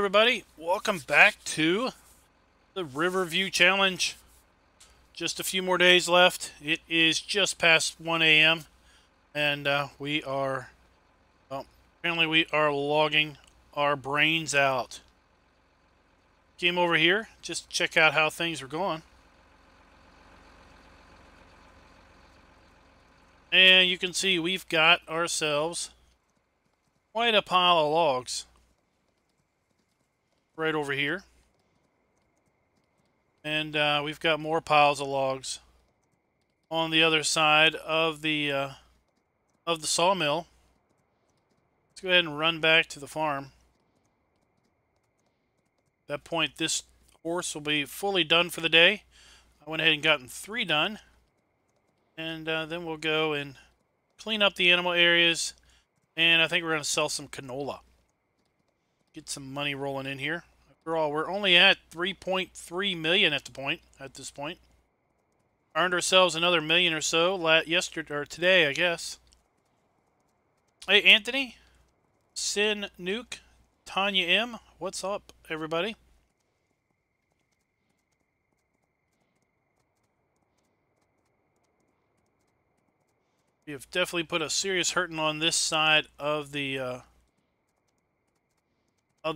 everybody, welcome back to the Riverview Challenge. Just a few more days left. It is just past 1 a.m. and apparently we are logging our brains out. Came over here just to check out how things were going. And you can see we've got ourselves quite a pile of logs right over here. And we've got more piles of logs on the other side of the sawmill. Let's go ahead and run back to the farm. At that point, this horse will be fully done for the day. I went ahead and gotten 3 done. And then we'll go and clean up the animal areas. And I think we're going to sell some canola. Get some money rolling in here. After all, we're only at 3.3 million at this point. Earned ourselves another million or so yesterday or today, I guess. Hey, Anthony, Sin Nuke, Tanya M, what's up, everybody? We have definitely put a serious hurting on this side of the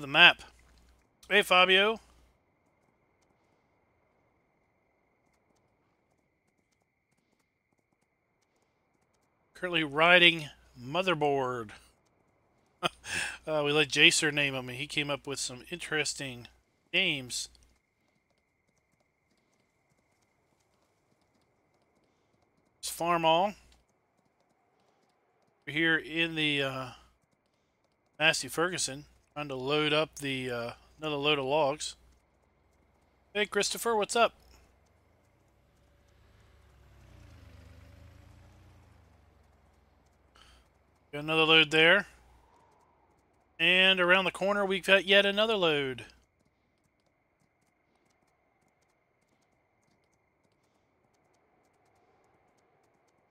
map. Hey, Fabio. Currently riding Motherboard. We let Jacer name him, and he came up with some interesting names. It's Farm All. We're here in the Massey Ferguson, trying to load up the another load of logs. Hey, Christopher, what's up? Got another load there. And around the corner, we've got yet another load.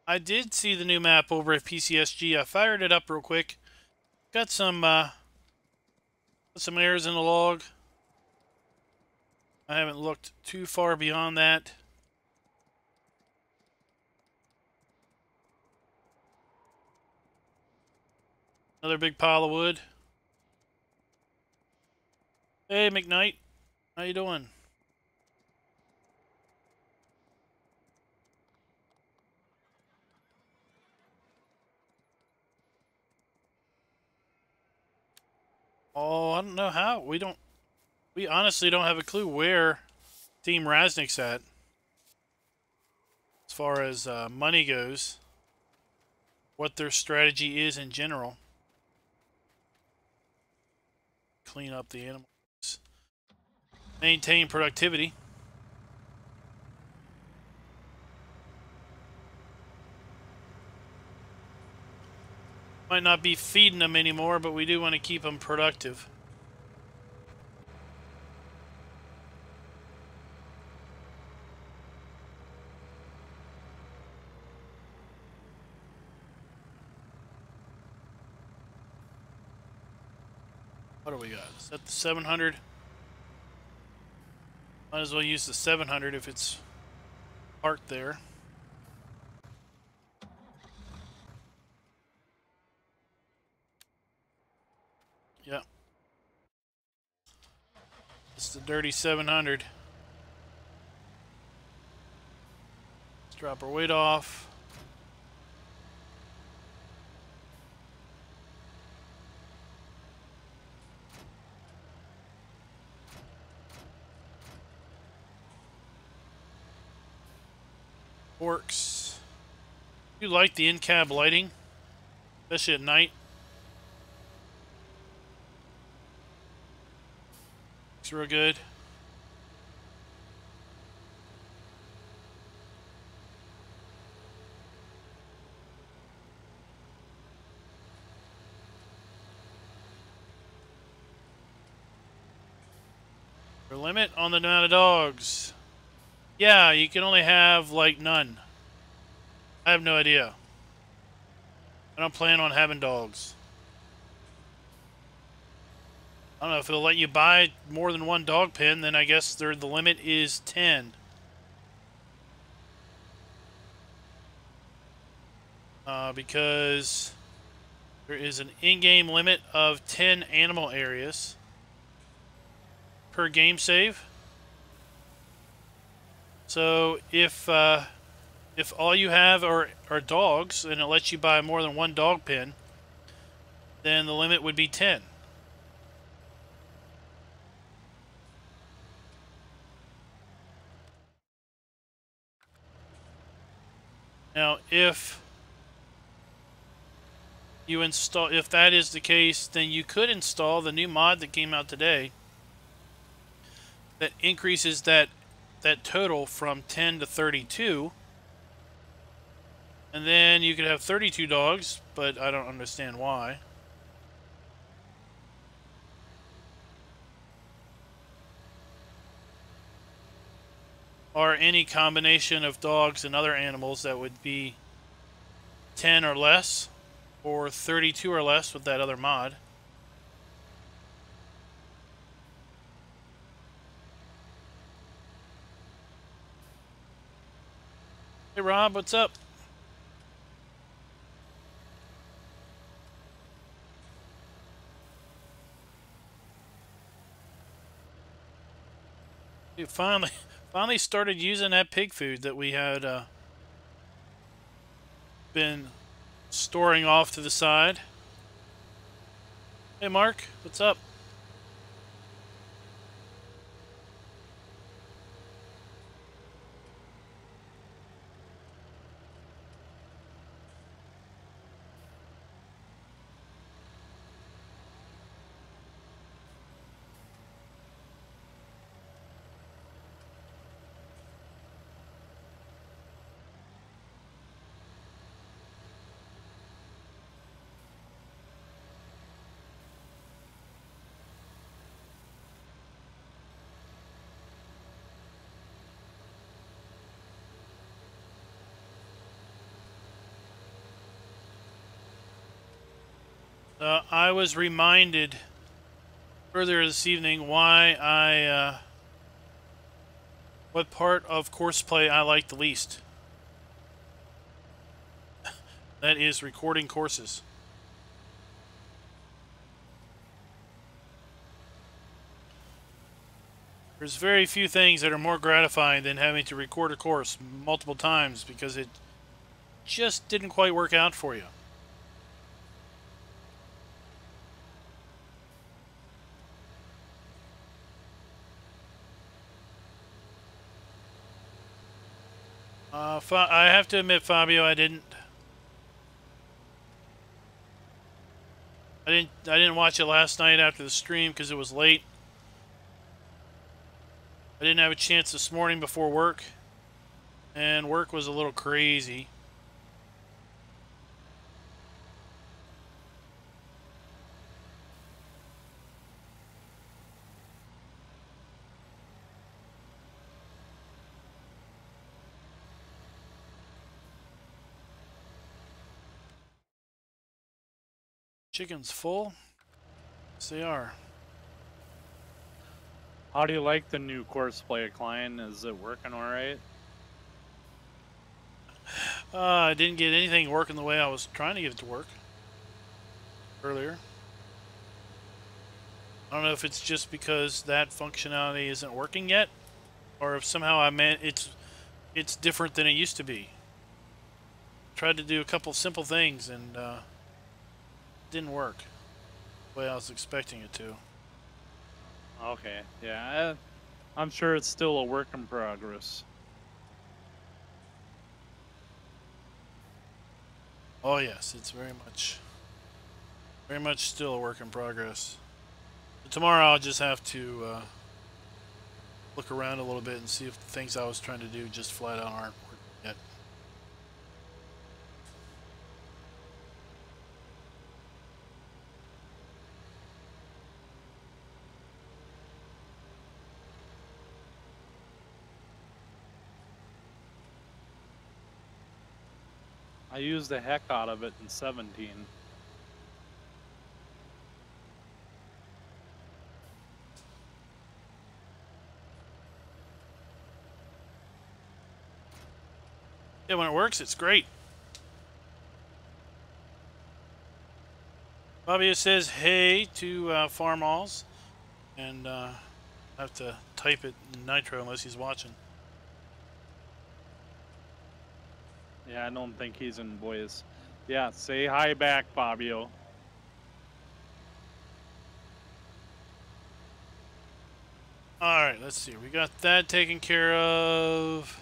I did see the new map over at PCSG. I fired it up real quick. Got some errors in the log. I haven't looked too far beyond that. Another big pile of wood. Hey, McKnight. How you doing? Oh, I don't know how. We honestly don't have a clue where Team Raznik's at. As far as money goes. What their strategy is in general. Clean up the animals. Maintain productivity. Might not be feeding them anymore, but we do want to keep them productive. What do we got? Is that the 700? Might as well use the 700 if it's parked there. Yep. It's the dirty 700. Let's drop our weight off. Works. You like the in-cab lighting, especially at night. Looks real good. The limit on the amount of dogs. Yeah, you can only have, like, none. I have no idea. I don't plan on having dogs. I don't know if it'll let you buy more than one dog pen. Then I guess the limit is 10. Because there is an in-game limit of 10 animal areas per game save. So if all you have are dogs and it lets you buy more than one dog pen, then the limit would be 10. Now, if that is the case, then you could install the new mod that came out today that increases that total from 10 to 32. And then you could have 32 dogs, but I don't understand why. Or any combination of dogs and other animals that would be 10 or less, or 32 or less with that other mod. Hey Rob, what's up? We finally started using that pig food that we had been storing off to the side. Hey Mark, what's up? I was reminded earlier this evening why what part of course play I like the least. That is recording courses. There's very few things that are more gratifying than having to record a course multiple times because it just didn't quite work out for you. I have to admit, Fabio, I didn't watch it last night after the stream because it was late. I didn't have a chance this morning before work, and work was a little crazy. Chicken's full? Yes, they are. How do you like the new course play, Klein? Is it working alright? I didn't get anything working the way I was trying to get it to work earlier. I don't know if it's just because that functionality isn't working yet, or if somehow it's different than it used to be. Tried to do a couple simple things and didn't work the way I was expecting it to. Okay, yeah, I'm sure it's still a work in progress. Oh yes, it's very much still a work in progress. But tomorrow I'll just have to look around a little bit and see if the things I was trying to do just flat out aren't working yet. I used the heck out of it in 17. Yeah, when it works, it's great. Fabio says hey to Farm Alls, and I have to type it in Nitro unless he's watching. Yeah, I don't think he's in voice. Yeah, say hi back, Fabio. Alright, let's see. We got that taken care of.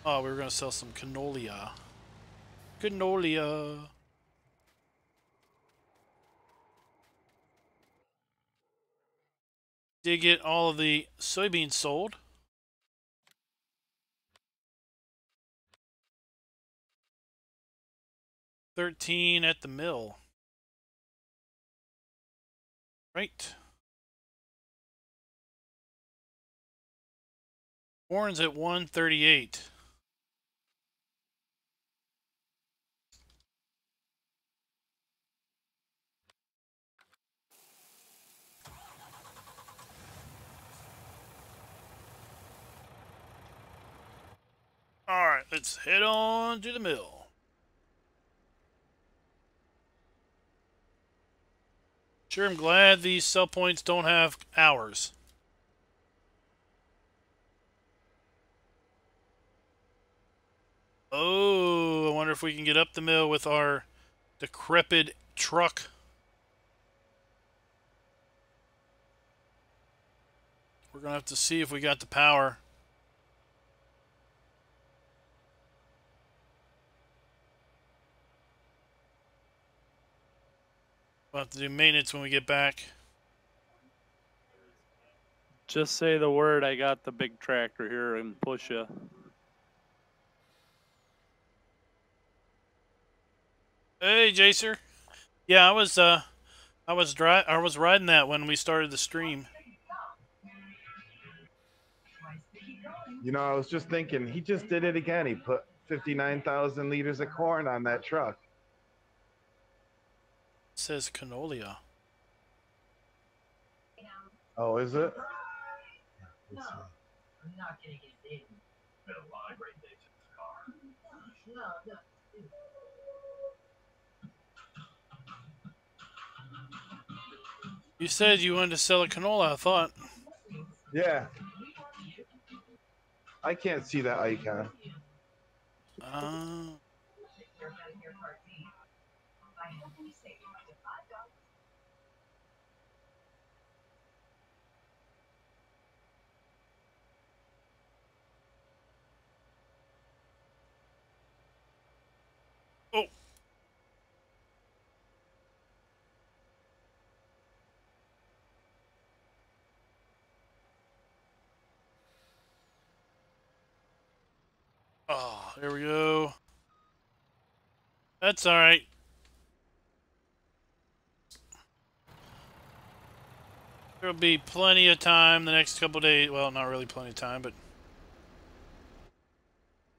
Oh, we were going to sell some canola. Canola. Did get all of the soybeans sold. $13 at the mill. Right. Corn's at $138. Alright, let's head on to the mill. Sure, I'm glad these sell points don't have hours. Oh, I wonder if we can get up the mill with our decrepit truck. We're going to have to see if we got the power. We'll have to do maintenance when we get back. Just say the word. I got the big tractor here and push you. Hey, Jacer. Yeah, I was riding that when we started the stream. You know, I was just thinking, he just did it again. He put 59,000 liters of corn on that truck. It says canola. Oh, is it? You said you wanted to sell a canola, I thought. Yeah. I can't see that icon. Oh. Oh, there we go. That's all right. There'll be plenty of time the next couple days. Well, not really plenty of time, but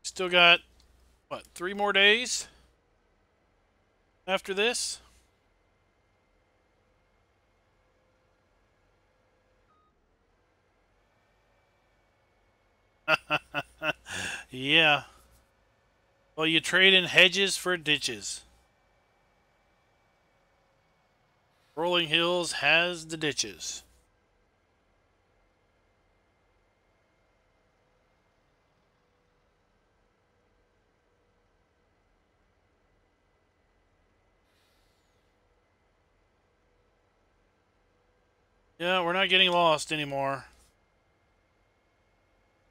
still got, what, 3 more days after this? Yeah. Well, you trade in hedges for ditches. Rolling Hills has the ditches. Yeah, we're not getting lost anymore.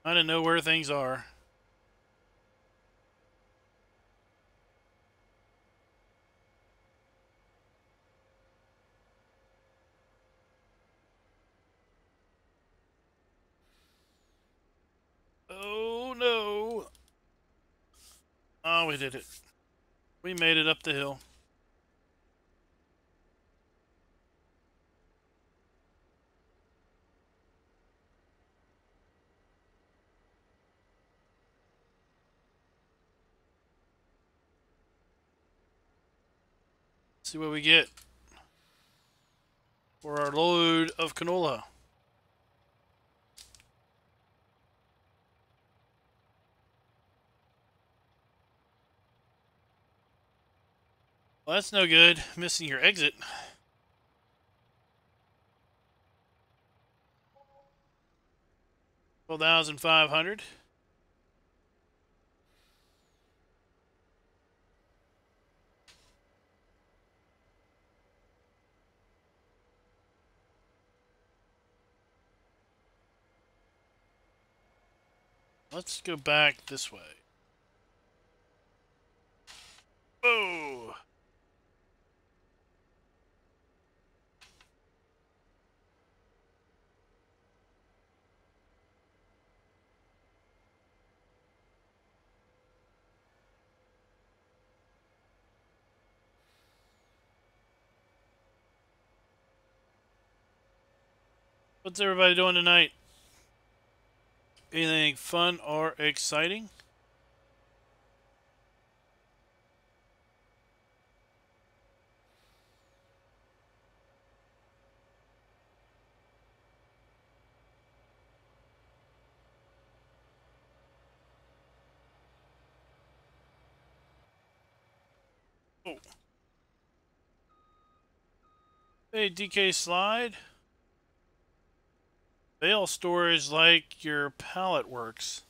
I didn't know where things are. Oh, no. Oh, we did it. We made it up the hill. See what we get for our load of canola. Well, that's no good. Missing your exit. $12,500. Let's go back this way. Oh! What's everybody doing tonight? Anything fun or exciting? Oh. Hey, DK Slide. Bale storage like your pallet works.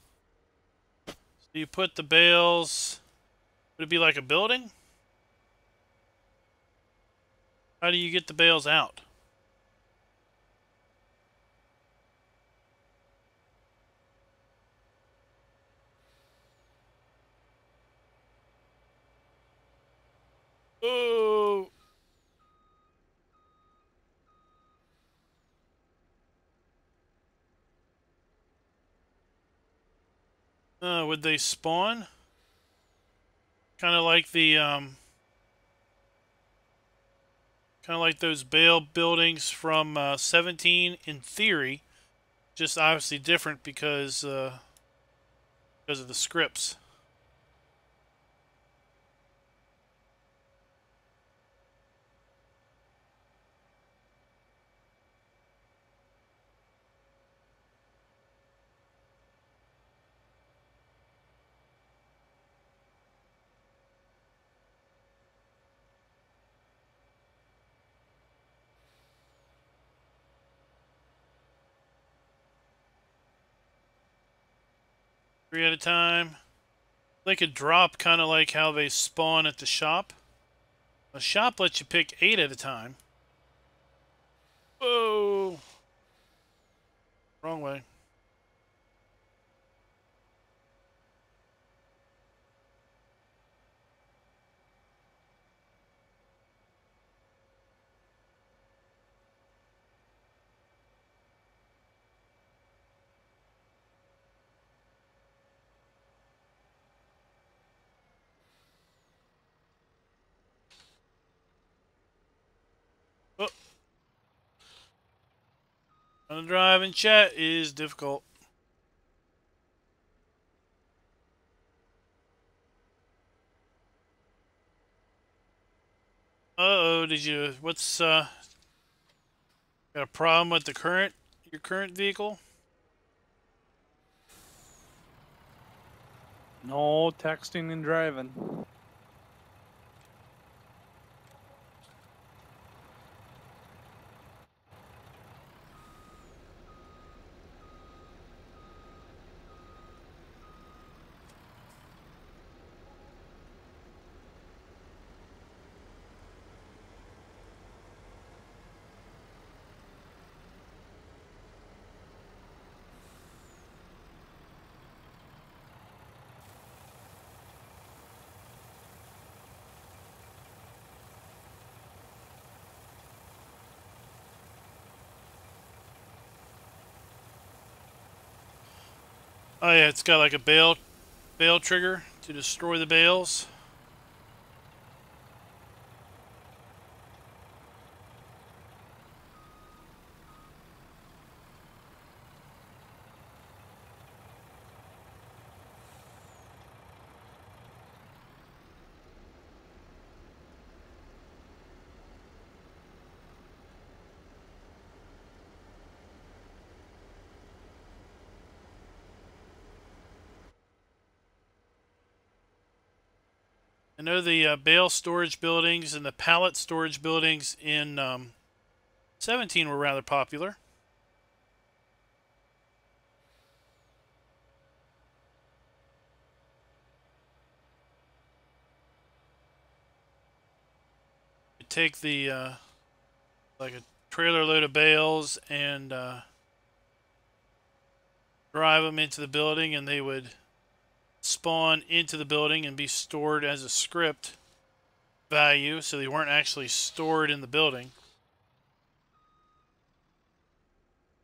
So you put the bales... Would it be like a building? How do you get the bales out? Oh! Would they spawn? Kind of like the, kind of like those bale buildings from 17 in theory. Just obviously different because of the scripts. 3 at a time. They could drop kind of like how they spawn at the shop. The shop lets you pick 8 at a time. Whoa! Wrong way. Oh. On the drive and chat is difficult. Uh-oh, what's, got a problem with your current vehicle? No texting and driving. Oh yeah, it's got like a bale trigger to destroy the bales. I know the bale storage buildings and the pallet storage buildings in 17 were rather popular. You take the like a trailer load of bales and drive them into the building, and they would spawn into the building and be stored as a script value, so they weren't actually stored in the building.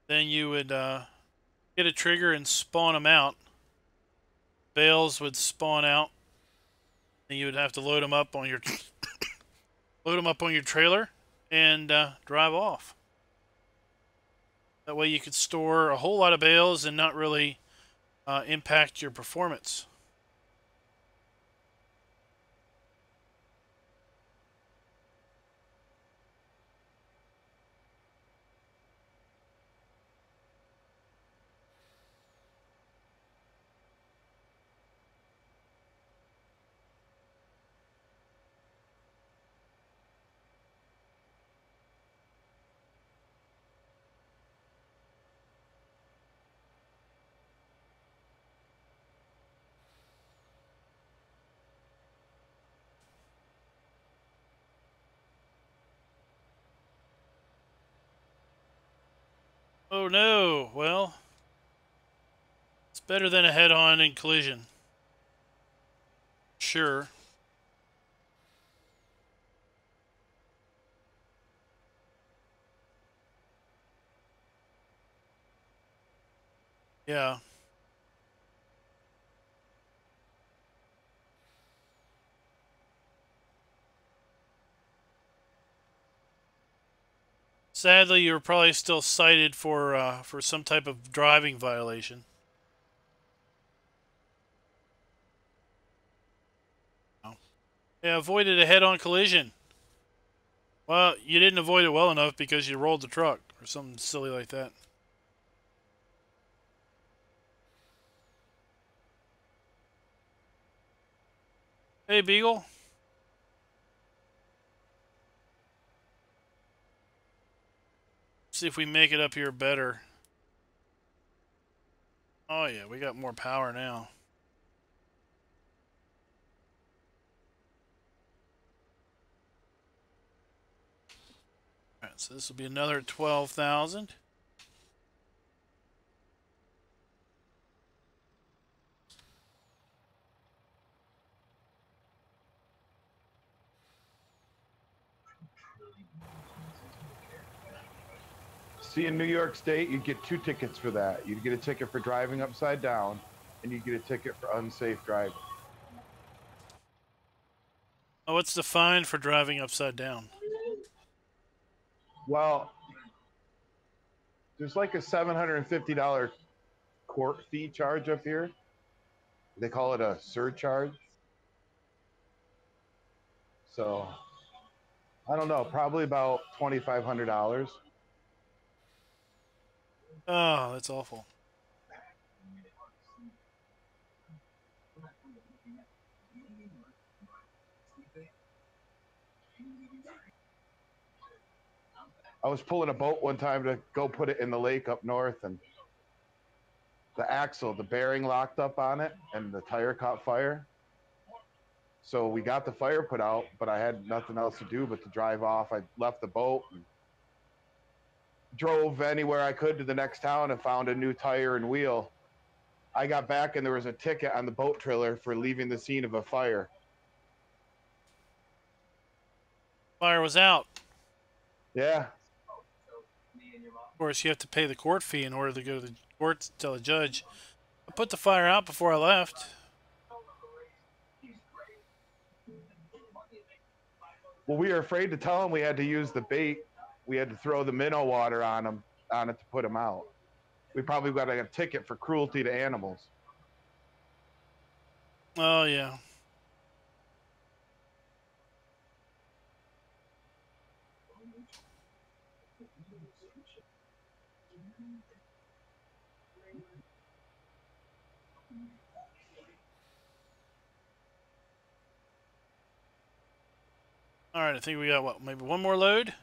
Then you would get a trigger and spawn them out. Bales would spawn out, and you would have to load them up on your trailer and drive off. That way you could store a whole lot of bales and not really impact your performance. Oh no, well, it's better than a head-on and collision. Sure. Yeah. Sadly, you're probably still cited for some type of driving violation. Yeah, avoided a head-on collision. Well, you didn't avoid it well enough because you rolled the truck or something silly like that. Hey, Beagle. See if we make it up here better. Oh yeah, we got more power now. Alright, so this will be another 12,000. See, in New York State, you get 2 tickets for that. You'd get a ticket for driving upside down, and you get a ticket for unsafe driving. Oh, what's the fine for driving upside down? Well, there's like a $750 court fee charge up here. They call it a surcharge. So, I don't know, probably about $2,500. Oh, that's awful. I was pulling a boat one time to go put it in the lake up north, and the axle, the bearing locked up on it, and the tire caught fire. So we got the fire put out, but I had nothing else to do but to drive off. I left the boat and drove anywhere I could to the next town and found a new tire and wheel. I got back and there was a ticket on the boat trailer for leaving the scene of a fire. Fire was out. Yeah. Of course, you have to pay the court fee in order to go to the court to tell the judge. I put the fire out before I left. Well, we were afraid to tell him we had to use the bait. We had to throw the minnow water on it to put him out. We probably got a ticket for cruelty to animals. Oh, yeah. All right, I think we got what, maybe one more load.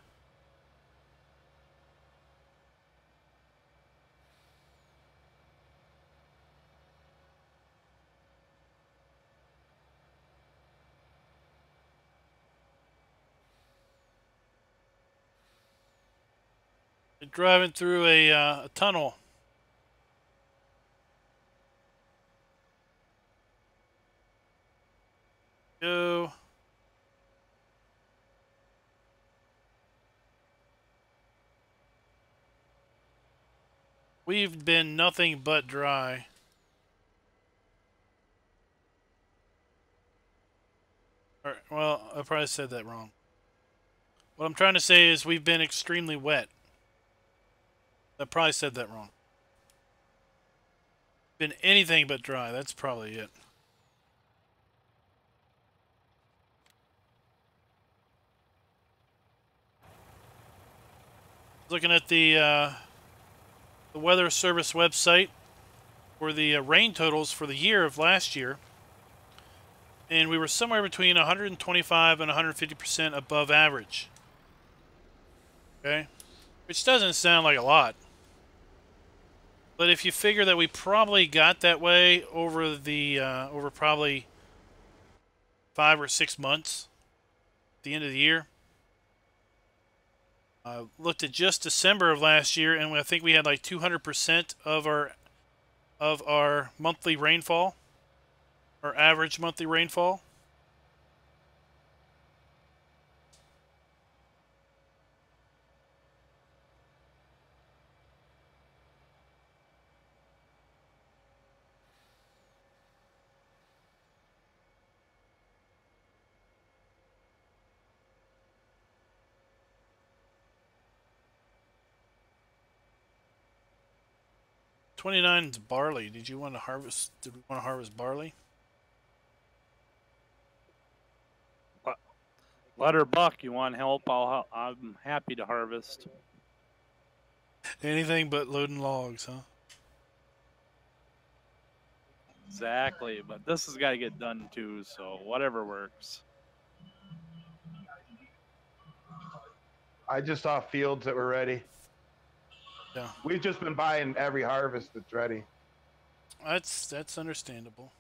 Driving through a tunnel. Go. We've been nothing but dry. Or, well, I probably said that wrong. What I'm trying to say is we've been extremely wet. I probably said that wrong. Been anything but dry. That's probably it. Looking at the Weather Service website for the rain totals for the year of last year, and we were somewhere between 125 and 150% above average. Okay, which doesn't sound like a lot, but if you figure that we probably got that way over the over probably 5 or 6 months at the end of the year. I looked at just December of last year, and I think we had like 200% of our monthly rainfall, our average monthly rainfall. '29 is barley. Did you want to harvest? Did we want to harvest barley? Let her buck. You want help? I'm happy to harvest. Anything but loading logs, huh? Exactly, but this has got to get done too. So whatever works. I just saw fields that were ready. Yeah, We've just been buying every harvest that's ready. that's understandable.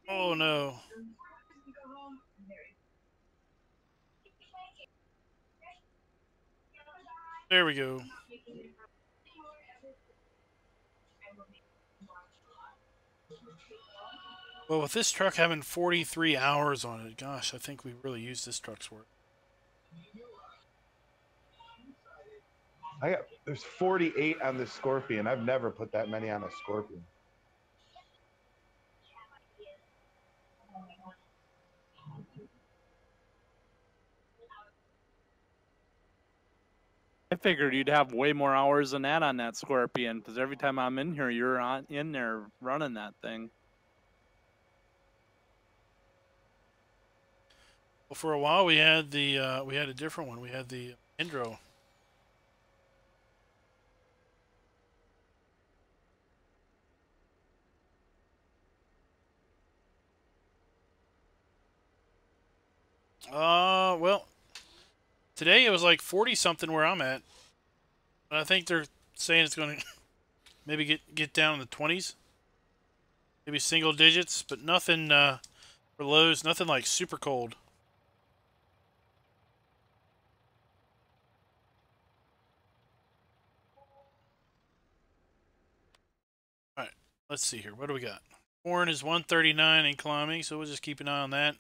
Oh no. There we go. Well, with this truck having 43 hours on it, gosh, I think we really used this truck's work. There's 48 on this Scorpion. I've never put that many on a Scorpion. I figured you'd have way more hours than that on that Scorpion, because every time I'm in here, you're in there running that thing. Well, for a while we had we had a different one. We had the Indro. Well, today it was like 40 something where I'm at. But I think they're saying it's going to maybe get down in the 20s, maybe single digits, but nothing for lows, nothing like super cold. All right, let's see here. What do we got? Corn is 139 and climbing, so we'll just keep an eye on that.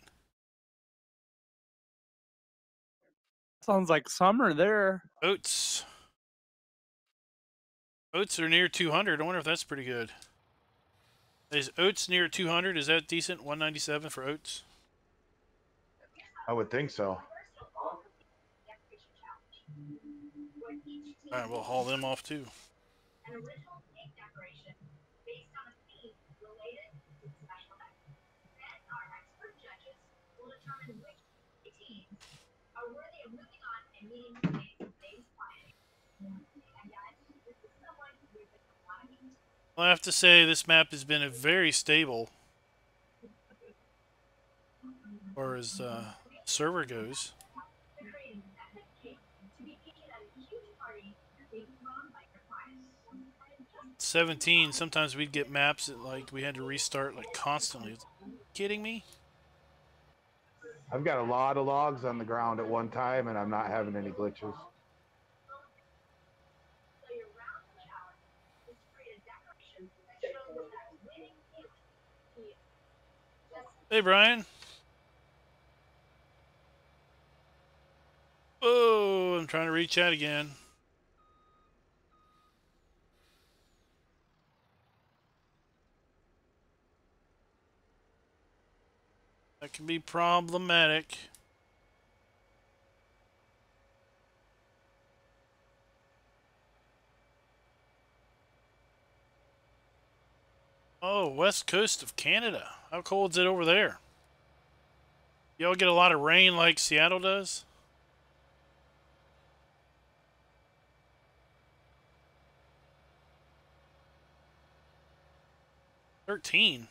Sounds like summer there. Oats. Oats are near 200. I wonder if that's pretty good. Is oats near 200? Is that decent? 197 for oats? I would think so. All right, we'll haul them off too. Well, I have to say this map has been a very stable as far as server goes. 17, sometimes we'd get maps that like we had to restart like constantly. It's like, kidding me? I've got a lot of logs on the ground at one time, and I'm not having any glitches. Hey, Brian. Oh, I'm trying to reach out again. That can be problematic. Oh, west coast of Canada. How cold is it over there? Y'all get a lot of rain like Seattle does? 13.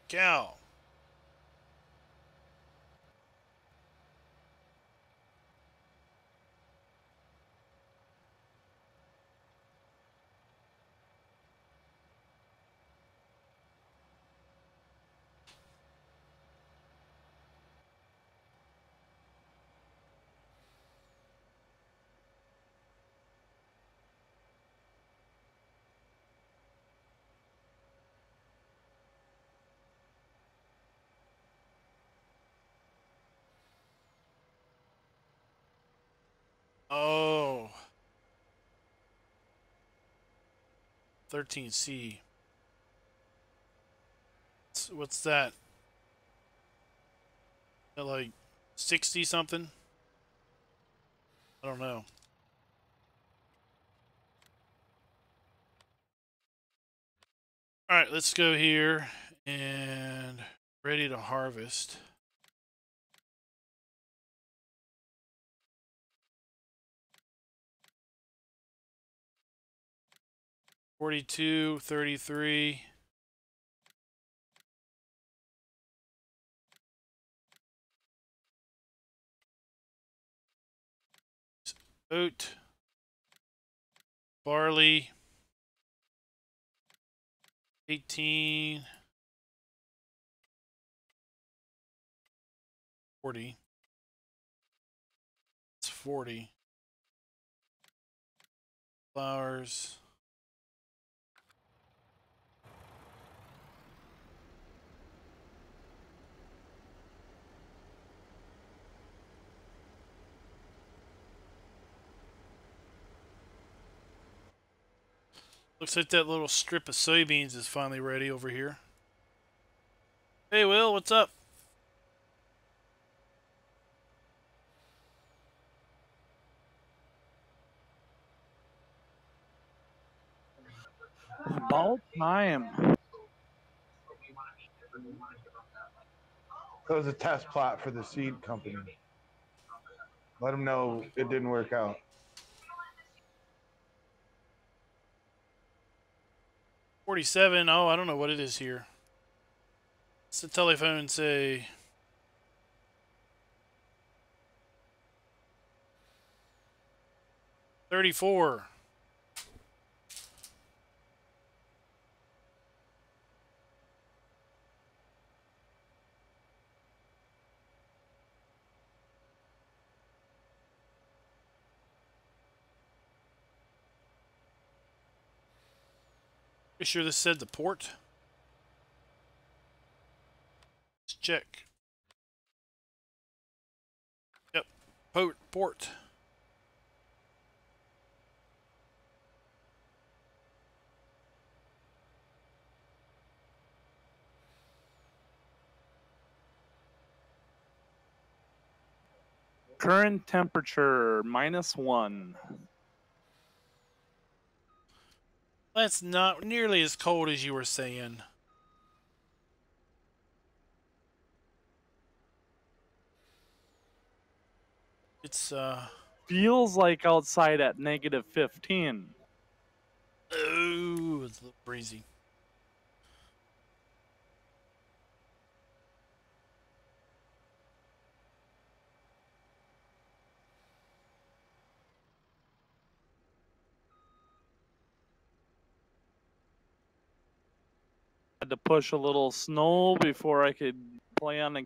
Cow. Oh. 13C. What's that? Like 60 something? I don't know. Alright, let's go here and ready to harvest. $42, $33. Oat, barley, 18, 40. It's 40. Flowers. Looks like that little strip of soybeans is finally ready over here. Hey, Will, what's up? About time. That was a test plot for the seed company. Let them know it didn't work out. $47. Oh, I don't know what it is here. What's the telephone say? $34. You sure this said the port? Let's check. Yep, port. Current temperature -1. That's not nearly as cold as you were saying. It's Feels like outside at -15. Oh, it's a little breezy. Had to push a little snow before I could play on the.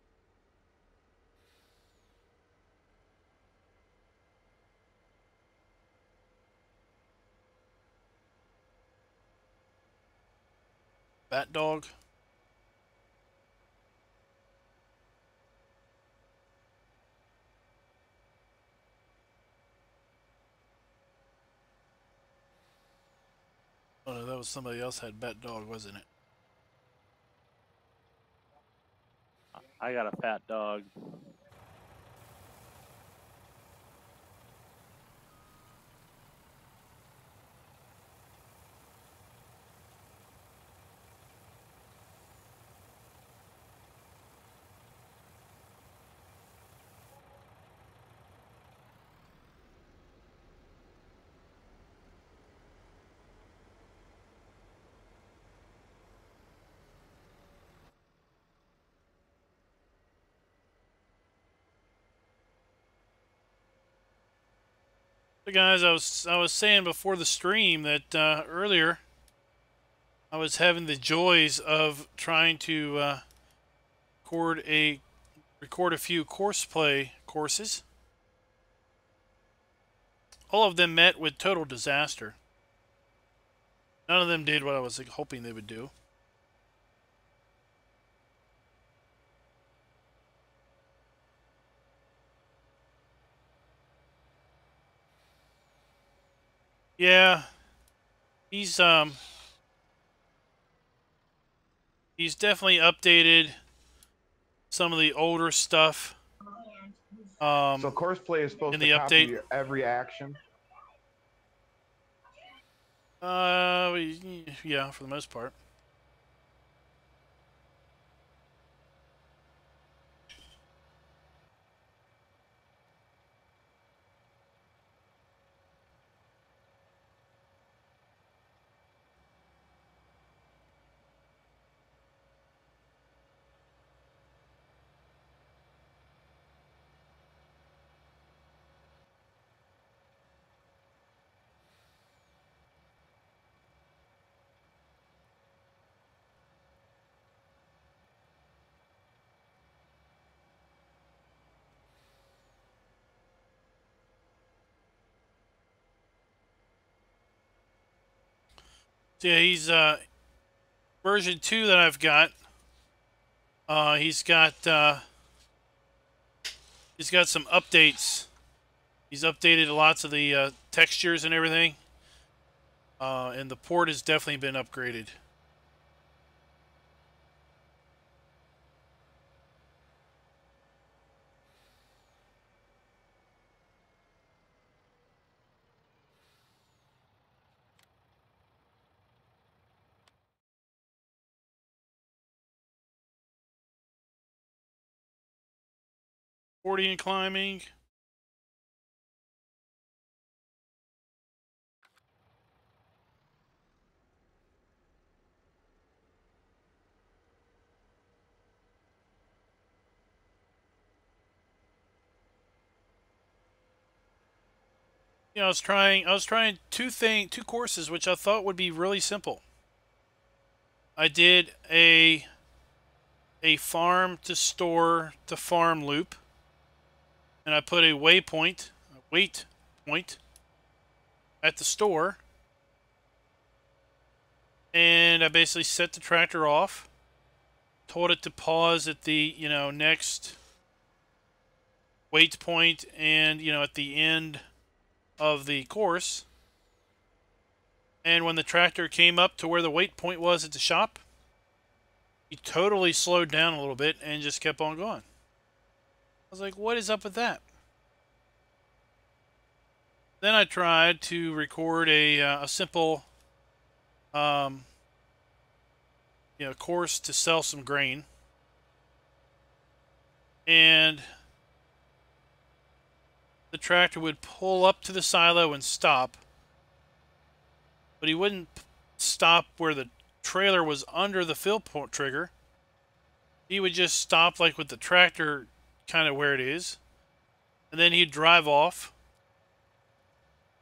Bat dog. Oh no, that was somebody else had bat dog, wasn't it? I got a fat dog. So guys, I was saying before the stream that earlier I was having the joys of trying to record a few courses. All of them met with total disaster. None of them did what I was hoping they would do. Yeah, he's definitely updated some of the older stuff. So course play is supposed in to the copy update. your every action. Yeah, for the most part. So yeah, he's version 2 that I've got. He's got some updates. He's updated lots of the textures and everything. And the port has definitely been upgraded. Accordion climbing. Yeah, I was trying two courses which I thought would be really simple. I did a farm to store to farm loop, and I put a wait point at the store, and I basically set the tractor off, told it to pause at the next wait point, and at the end of the course. And when the tractor came up to where the wait point was at the shop, he totally slowed down a little bit and just kept on going. I was like, what is up with that? Then I tried to record a simple course to sell some grain. And the tractor would pull up to the silo and stop. but he wouldn't stop where the trailer was under the fill trigger. He would just stop like with the tractor kind of where it is, and then he'd drive off.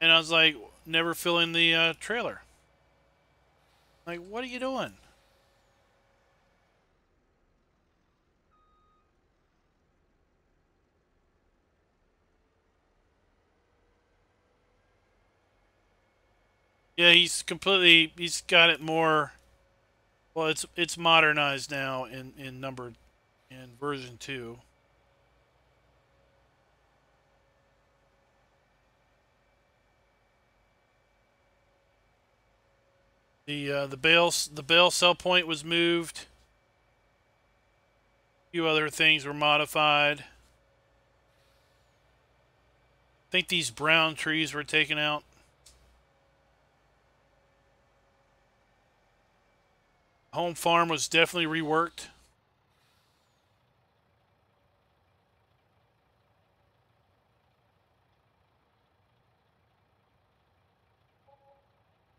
And I was like, never filling the trailer. Like, what are you doing? Yeah, he's got it more. Well, it's modernized now in version 2. The bale sell point was moved. A few other things were modified. I think these brown trees were taken out. Home farm was definitely reworked.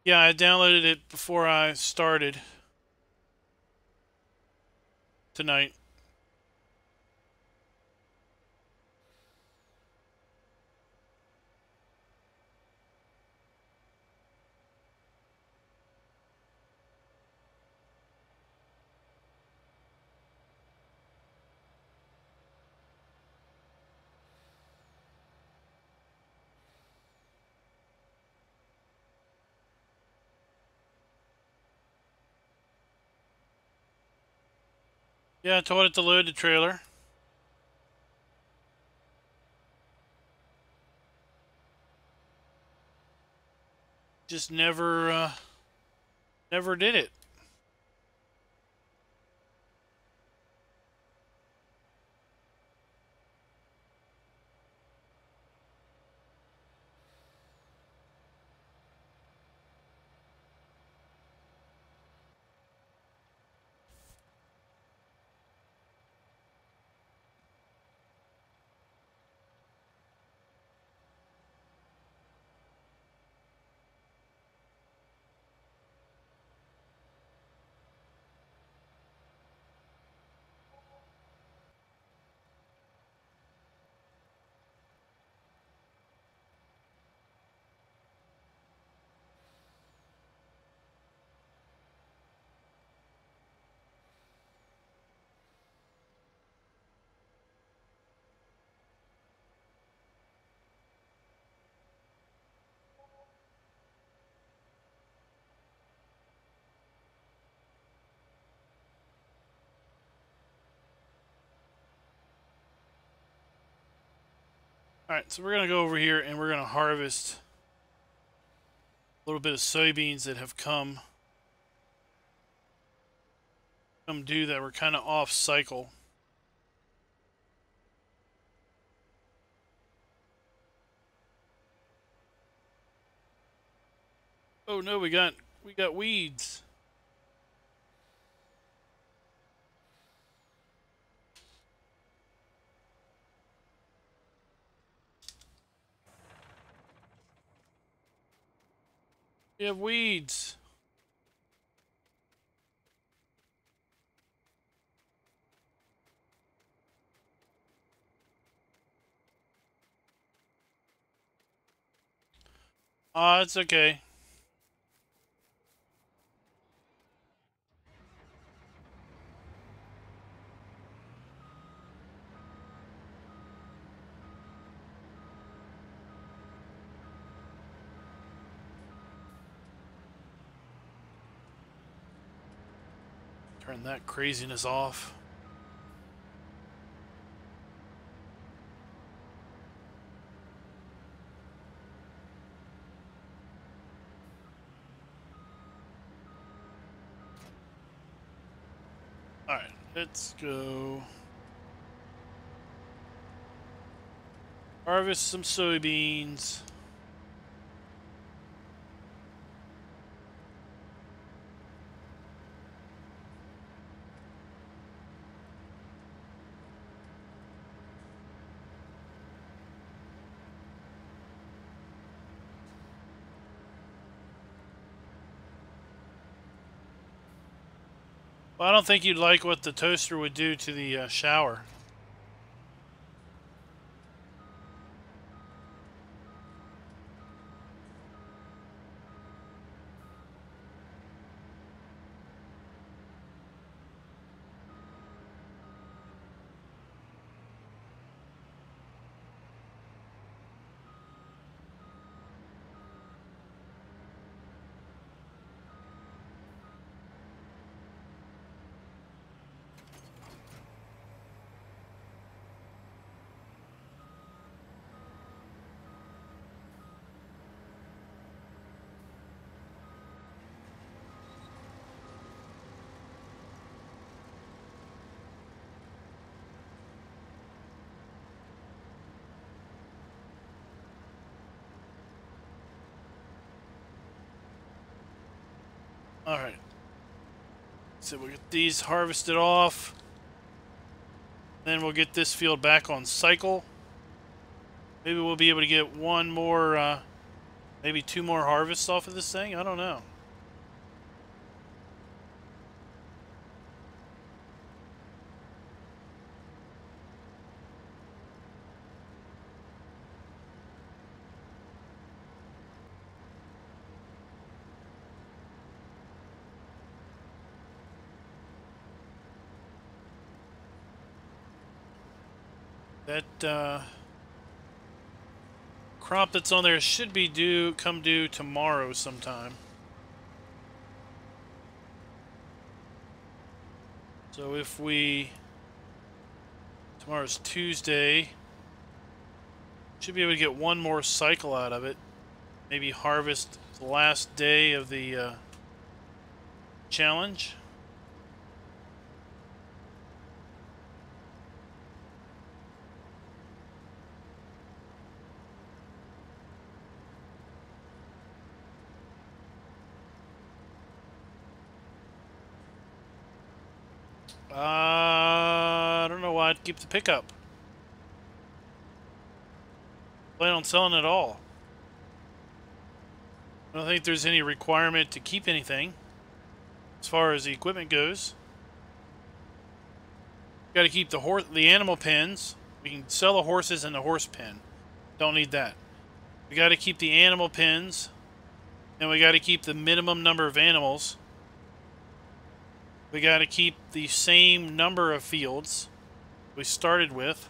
Yeah, I downloaded it before I started tonight. Yeah, I told it to load the trailer. Just never did it. Alright, so we're going to go over here and we're going to harvest a little bit of soybeans that have come due that were kind of off cycle. Oh no, we got weeds. We have weeds. It's okay. Turn that craziness off. Alright, let's go harvest some soybeans. Well, I don't think you'd like what the toaster would do to the shower. Alright. So we'll get these harvested off. Then we'll get this field back on cycle. Maybe we'll be able to get one more, maybe 2 more harvests off of this thing. I don't know. That crop that's on there should be come due tomorrow sometime. So if tomorrow's Tuesday, should be able to get one more cycle out of it. Maybe harvest the last day of the challenge. I don't know why I'd keep the pickup. Plan on selling it all. I don't think there's any requirement to keep anything as far as the equipment goes. Got to keep the animal pens. We can sell the horses and the horse pen. Don't need that. We got to keep the animal pens, and we got to keep the minimum number of animals. We got to keep the same number of fields we started with.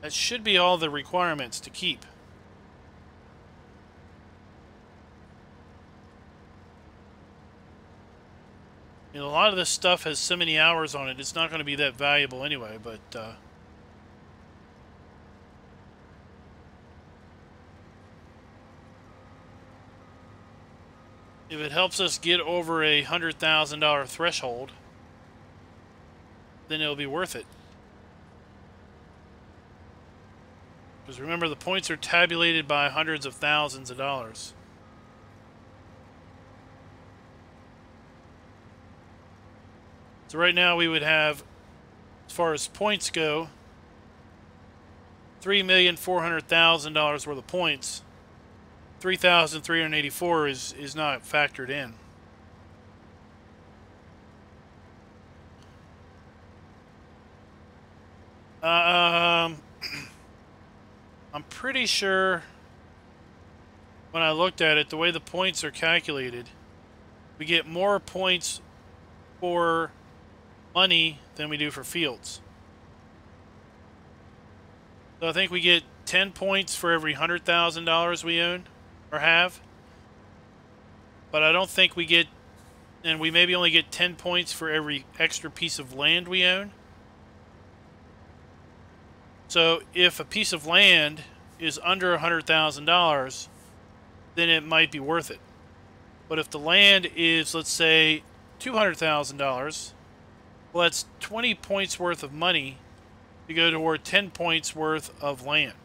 That should be all the requirements to keep. You know, a lot of this stuff has so many hours on it, it's not going to be that valuable anyway, but if it helps us get over a $100,000 threshold, then it'll be worth it. Because remember, the points are tabulated by hundreds of thousands of dollars. So right now we would have, as far as points go, $3,400,000 worth of points. 3,384 is not factored in. I'm pretty sure when I looked at it, the way the points are calculated, we get more points for money than we do for fields. So I think we get 10 points for every $100,000 we own or have. But I don't think we get, and we maybe only get 10 points for every extra piece of land we own. So if a piece of land is under $100,000, then it might be worth it. But if the land is, let's say, $200,000, well, that's 20 points worth of money to go toward 10 points worth of land.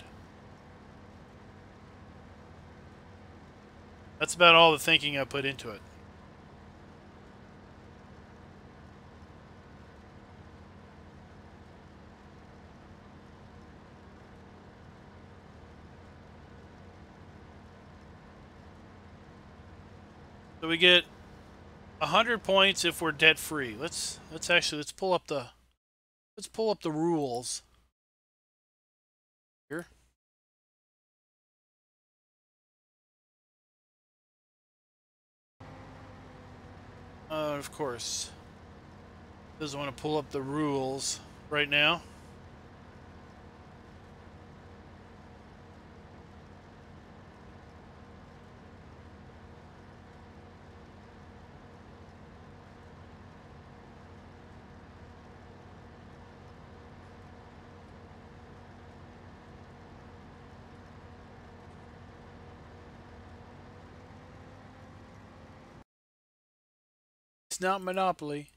That's about all the thinking I put into it. So we get 100 points if we're debt free. Let's pull up the rules here. Of course, doesn't want to pull up the rules right now. It's not Monopoly.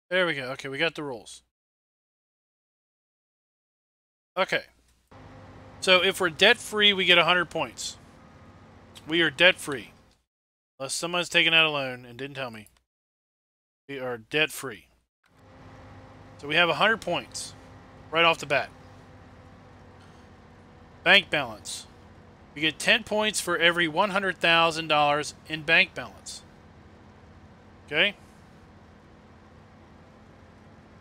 There we go. Okay, we got the rules. Okay. So if we're debt free, we get 100 points. We are debt free. Unless someone's taken out a loan and didn't tell me. We are debt free. So we have 100 points right off the bat. Bank balance. We get 10 points for every $100,000 in bank balance. Okay?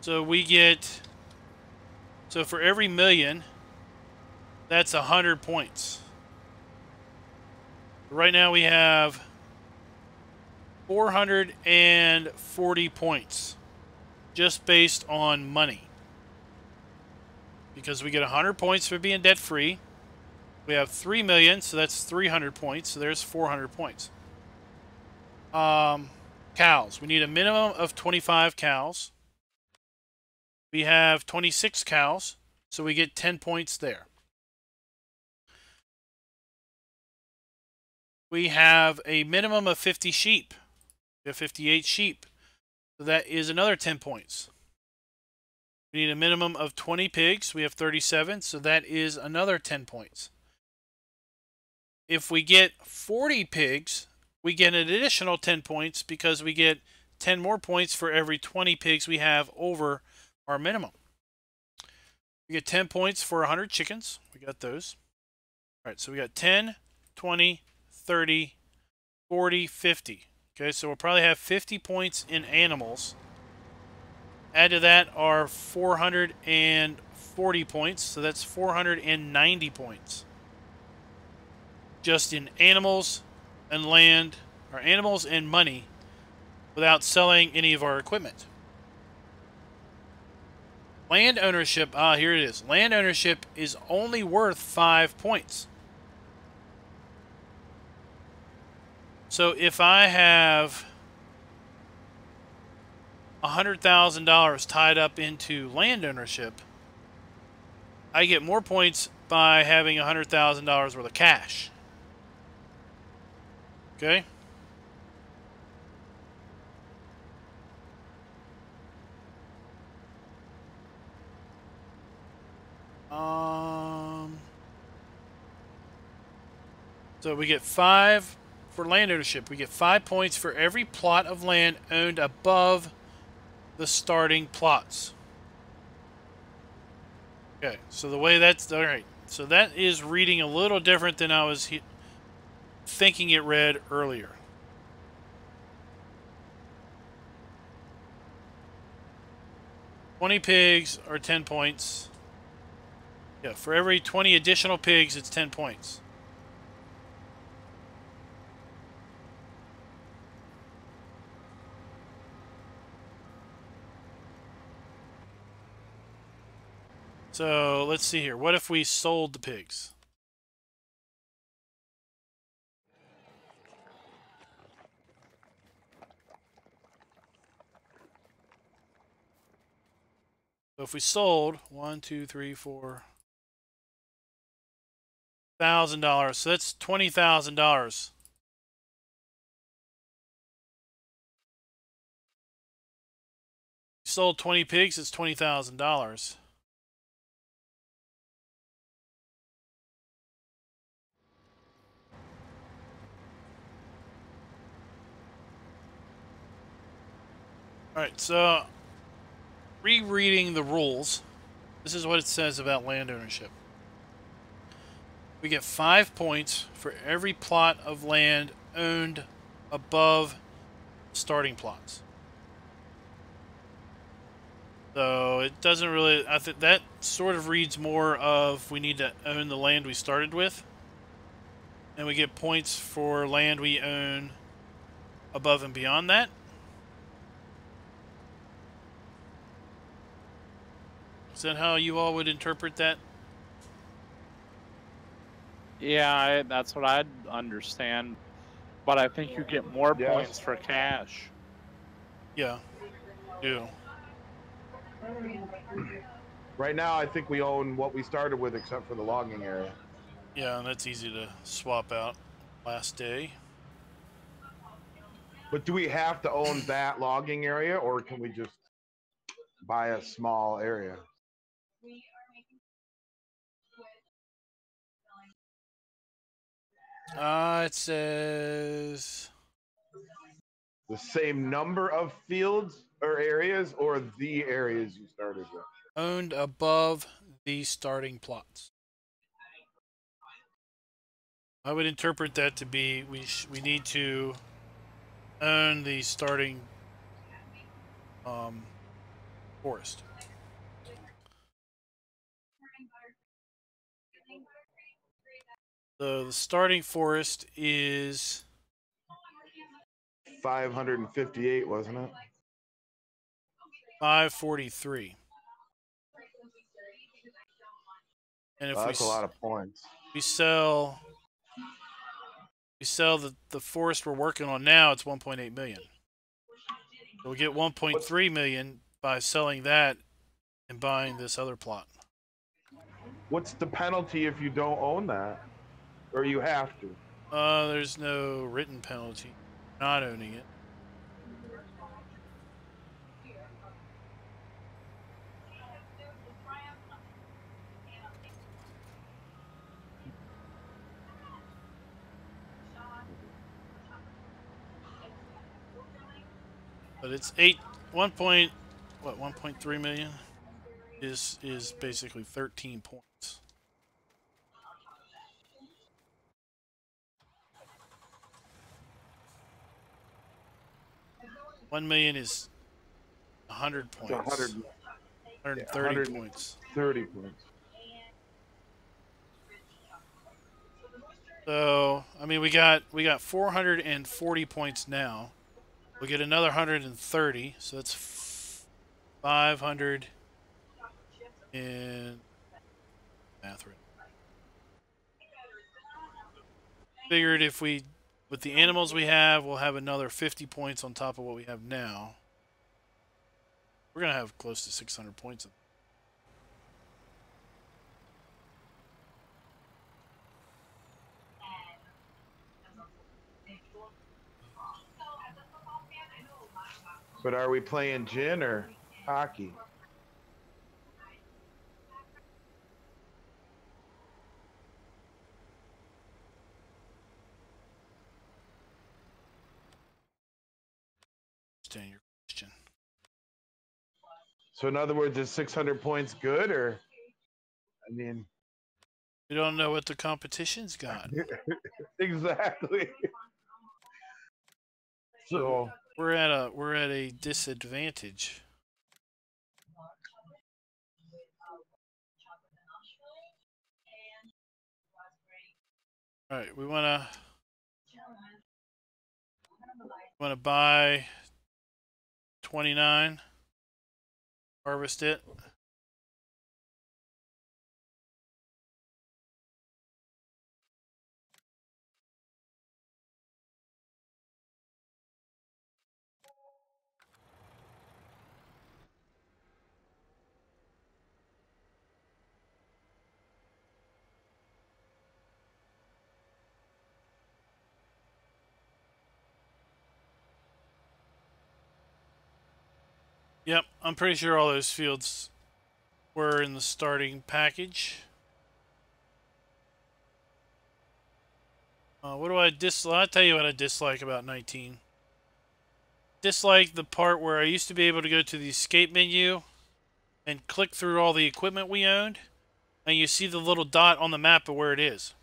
So we get... So for every million, that's 100 points. Right now we have 440 points just based on money. Because we get 100 points for being debt free. We have 3 million, so that's 300 points. So there's 400 points. Cows. We need a minimum of 25 cows. We have 26 cows, so we get 10 points there. We have a minimum of 50 sheep. We have 58 sheep, so that is another 10 points. We need a minimum of 20 pigs. We have 37, so that is another 10 points. If we get 40 pigs, we get an additional 10 points because we get 10 more points for every 20 pigs we have over our minimum. We get 10 points for 100 chickens. We got those. All right, so we got 10, 20, 30, 40, 50. Okay, so we'll probably have 50 points in animals. Add to that our 440 points, so that's 490 points. Just in animals and land, or animals and money, without selling any of our equipment. Land ownership, here it is. Land ownership is only worth 5 points. So if I have $100,000 tied up into land ownership, I get more points by having $100,000 worth of cash. Okay? So we get 5 for land ownership. We get 5 points for every plot of land owned above the starting plots. Okay, so the way that's... Alright, so that is reading a little different than I was thinking it read earlier. $20 pigs are 10 points. Yeah, for every 20 additional pigs, it's 10 points. So, let's see here. What if we sold the pigs? So if we sold $1,000, so that's $20,000. Sold 20 pigs, it's $20,000. Alright, so rereading the rules, this is what it says about land ownership. We get 5 points for every plot of land owned above starting plots. So it doesn't really, I think that sort of reads more of we need to own the land we started with. And we get points for land we own above and beyond that. Is that how you all would interpret that? Yeah, that's what I'd understand. But I think you get more Yes. points for cash. Yeah, do. Right now, I think we own what we started with, except for the logging area. Yeah, and that's easy to swap out last day. But do we have to own that logging area, or can we just buy a small area? It says The same number of fields or areas, or the areas you started with? owned above the starting plots. I would interpret that to be we need to own the starting forest. So the starting forest is 558, wasn't it? 543. And if That's a lot of points. we sell the forest we're working on now, it's 1.8 million. So we get 1.3 million by selling that and buying this other plot. What's the penalty if you don't own that, or you have to? There's no written penalty for not owning it. But it's 1.3 million is basically 13 points. $1 million is 100 points. 130 points. 30 points. So I mean, we got 440 points now. We get another 130, so that's 500 in math. Figured if we, with the animals we have, we'll have another 50 points on top of what we have now. We're gonna have close to 600 points. But are we playing gin or hockey? Understand your question. So in other words, is 600 points good, or I mean, We don't know what the competition's got. exactly. So We're at a disadvantage. All right, we wanna buy 29, harvest it. Yep, I'm pretty sure all those fields were in the starting package. What do I dislike? I'll tell you what I dislike about 19. Dislike the part where I used to be able to go to the escape menu and click through all the equipment we owned, and you see the little dot on the map of where it is.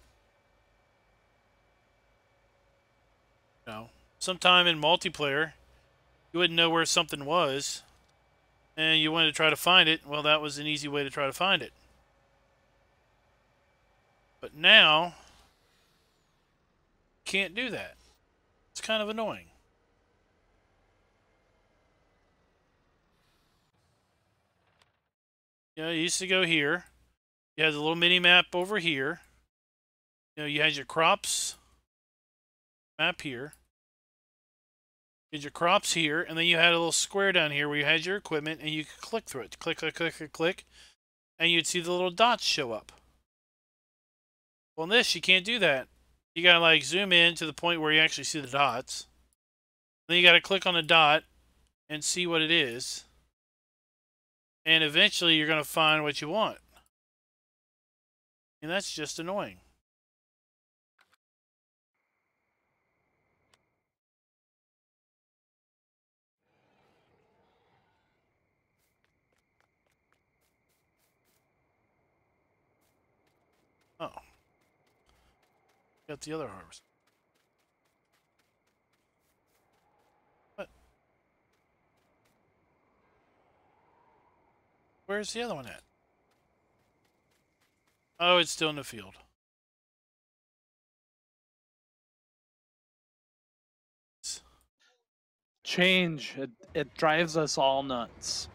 You know, sometime in multiplayer, you wouldn't know where something was, and you wanted to try to find it. Well, that was an easy way to try to find it. But now, can't do that. It's kind of annoying. You used to go here. You had the little mini map over here. You had your crops map here. You had your crops here, and then you had a little square down here where you had your equipment, and you could click through it. Click, click, click, click, click, and you'd see the little dots show up. Well, in this, you can't do that. You gotta like zoom in to the point where you actually see the dots. Then you gotta click on the dot and see what it is. And eventually you're gonna find what you want. And that's just annoying. Oh. Got the other harvest. What? Where's the other one at? Oh, it's still in the field. Change. It drives us all nuts.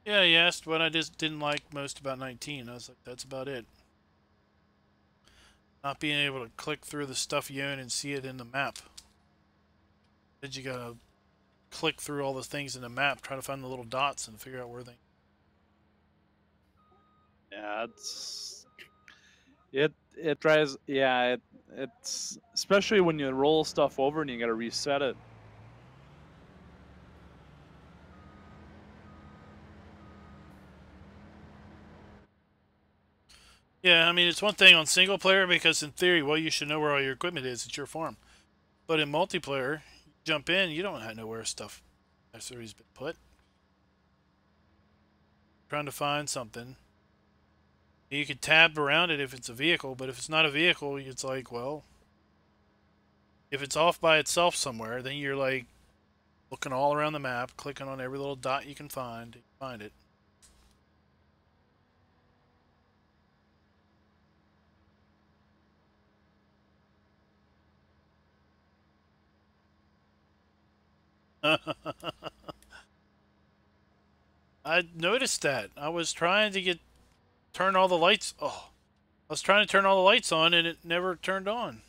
Yeah, you asked what I just didn't like most about 19. I was like, that's about it. Not being able to click through the stuff you own and see it in the map. Then you gotta click through all the things in the map, try to find the little dots and figure out where they... Yeah, it drives. Yeah, it's especially when you roll stuff over and you got to reset it. Yeah, I mean, it's one thing on single player because in theory, well, you should know where all your equipment is. It's your farm. But in multiplayer, you jump in, you don't know where stuff necessarily has been put. Trying to find something. You could tab around it if it's a vehicle, but if it's not a vehicle, it's like, well, if it's off by itself somewhere, then you're like looking all around the map, clicking on every little dot you can find it. I noticed that. I was trying to turn all the lights. Oh, I was trying to turn all the lights on and it never turned on.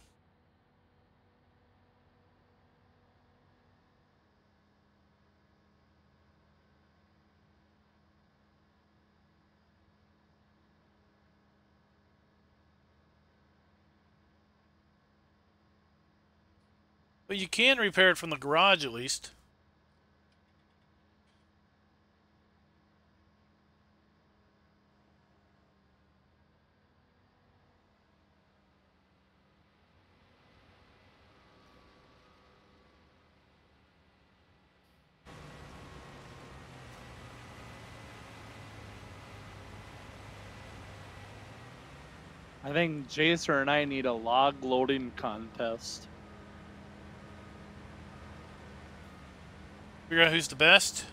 But you can repair it from the garage at least. I think Jason and I need a log loading contest. Figure out who's the best.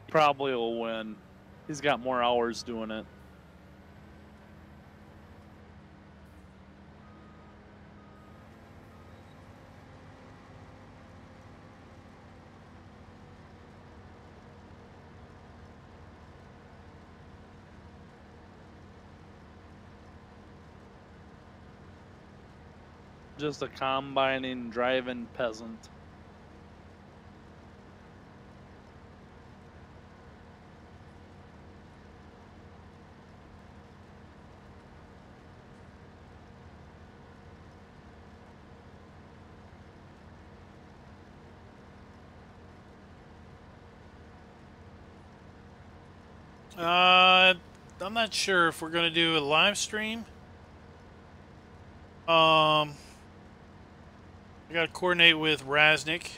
Probably will win. He's got more hours doing it. Just a combining driving peasant. I'm not sure if we're going to do a live stream. I got to coordinate with Raznik.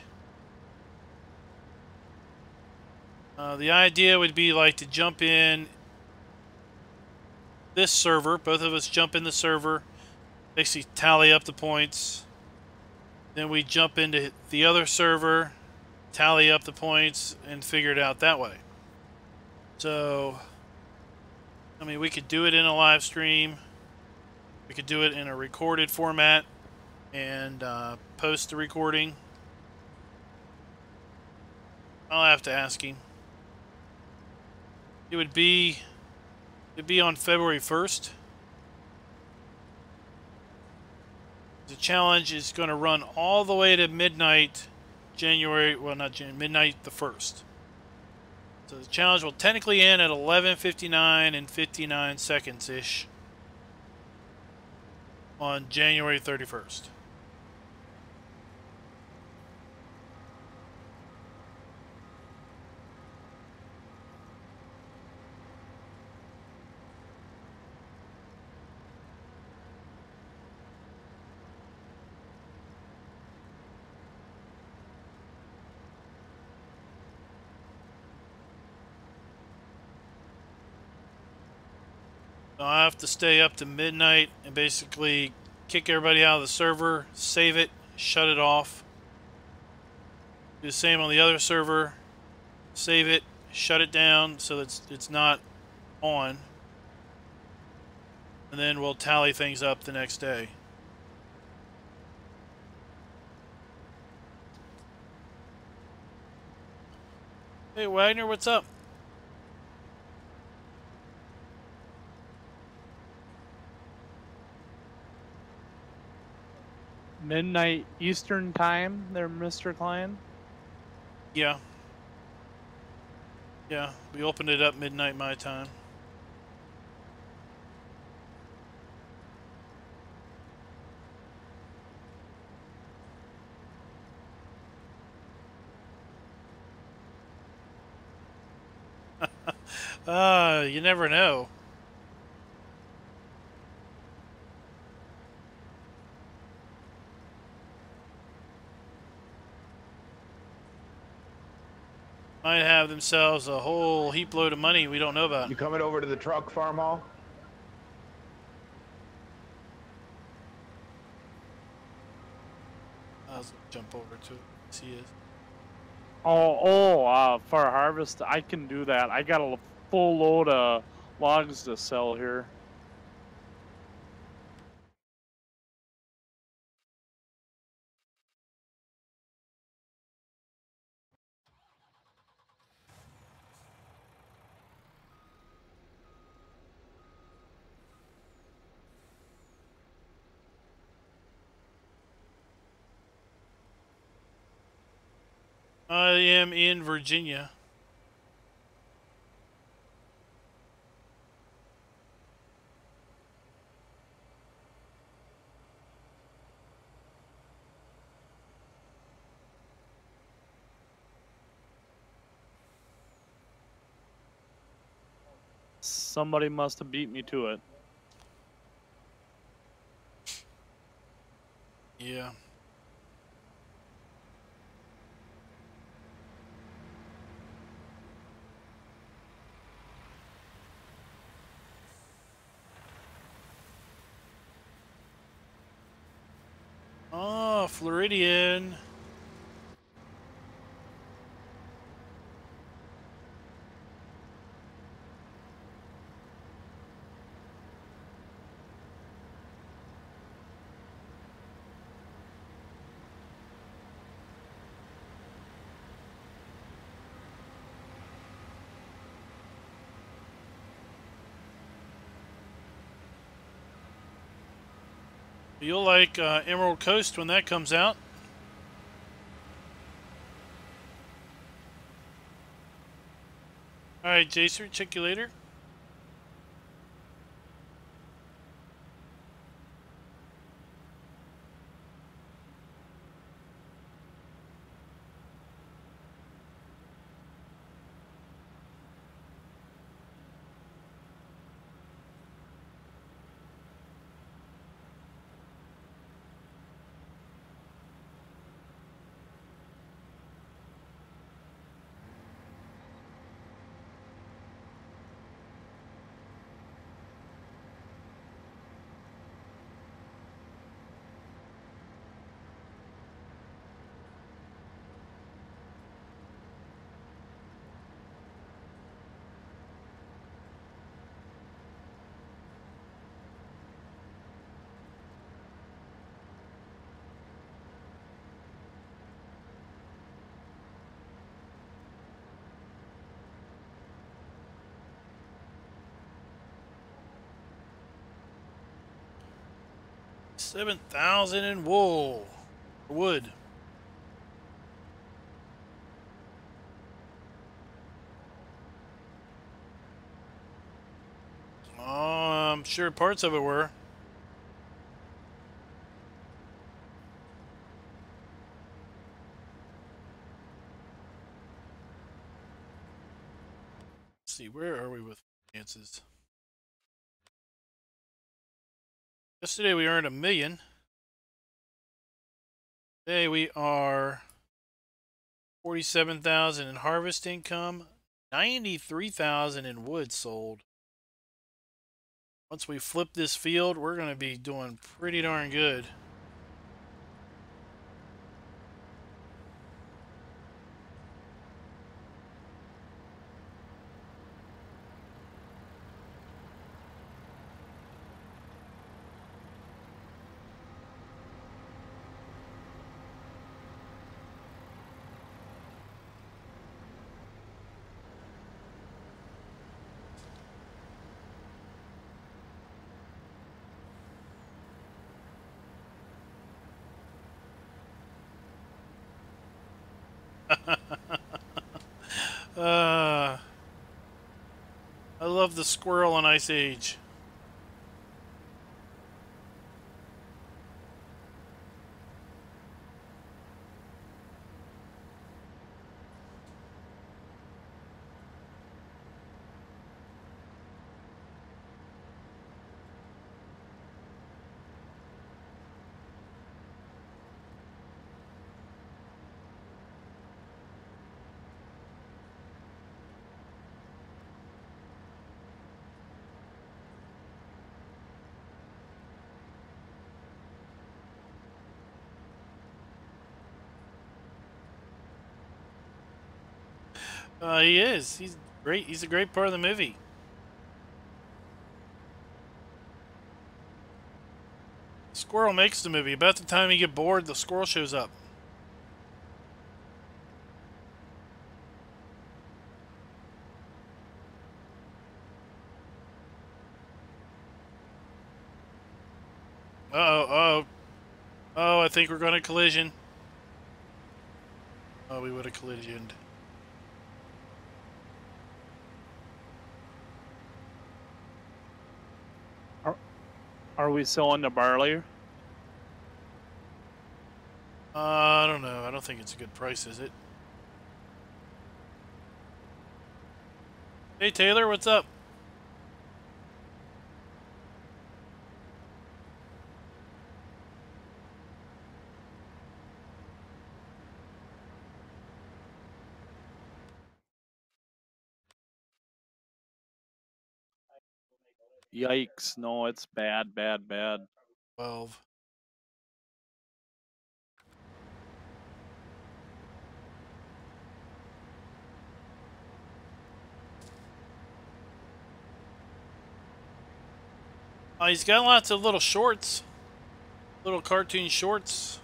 The idea would be like to jump in this server. Both of us jump in the server, basically tally up the points. Then we jump into the other server, tally up the points, and figure it out that way. So, I mean, we could do it in a live stream. We could do it in a recorded format and post the recording. I'll have to ask him. It'd be on February 1st. The challenge is going to run all the way to midnight, midnight the 1st. So the challenge will technically end at 11:59 and 59 seconds-ish on January 31st. So I have to stay up to midnight and basically kick everybody out of the server, save it, shut it off. Do the same on the other server, save it, shut it down so that it's not on. And then we'll tally things up the next day. Hey Wagner, what's up? Midnight Eastern time there, Mr. Klein? Yeah. Yeah, we opened it up midnight my time. You never know. Might have themselves a whole heap load of money we don't know about. You coming over to the truck farm hall? I'll jump over to it. See it. For harvest, I can do that. I got a full load of logs to sell here. I am in Virginia. Somebody must have beat me to it. Yeah. Oh, Floridian. You'll like Emerald Coast when that comes out. Alright, Jason, check you later. 7,000 in wool. Wood. I'm sure parts of it were. Let's see, where are we with finances? Yesterday we earned $1 million. Today we are 47,000 in harvest income, 93,000 in wood sold. Once we flip this field, we're going to be doing pretty darn good. I love the squirrel on Ice Age. He is. He's great. He's a great part of the movie. Squirrel makes the movie. About the time you get bored, the squirrel shows up. Uh-oh, oh, I think we're going to collision. Oh, we would have collisioned. Are we selling the barley? I don't know. I don't think it's a good price, is it? Hey, Taylor, what's up? Yikes! No, it's bad, bad, bad. 12. Oh, he's got lots of little shorts. Little cartoon shorts.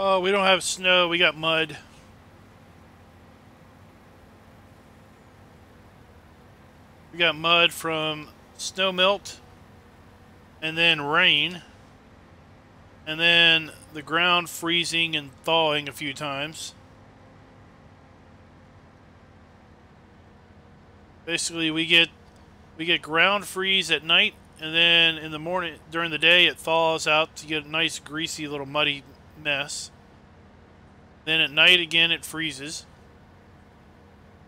Oh, we don't have snow. We got mud. We got mud from snow melt and then rain. And then the ground freezing and thawing a few times. Basically, we get ground freeze at night, and then in the morning, during the day, it thaws out to get a nice, greasy, little muddy mess. Then at night again, it freezes.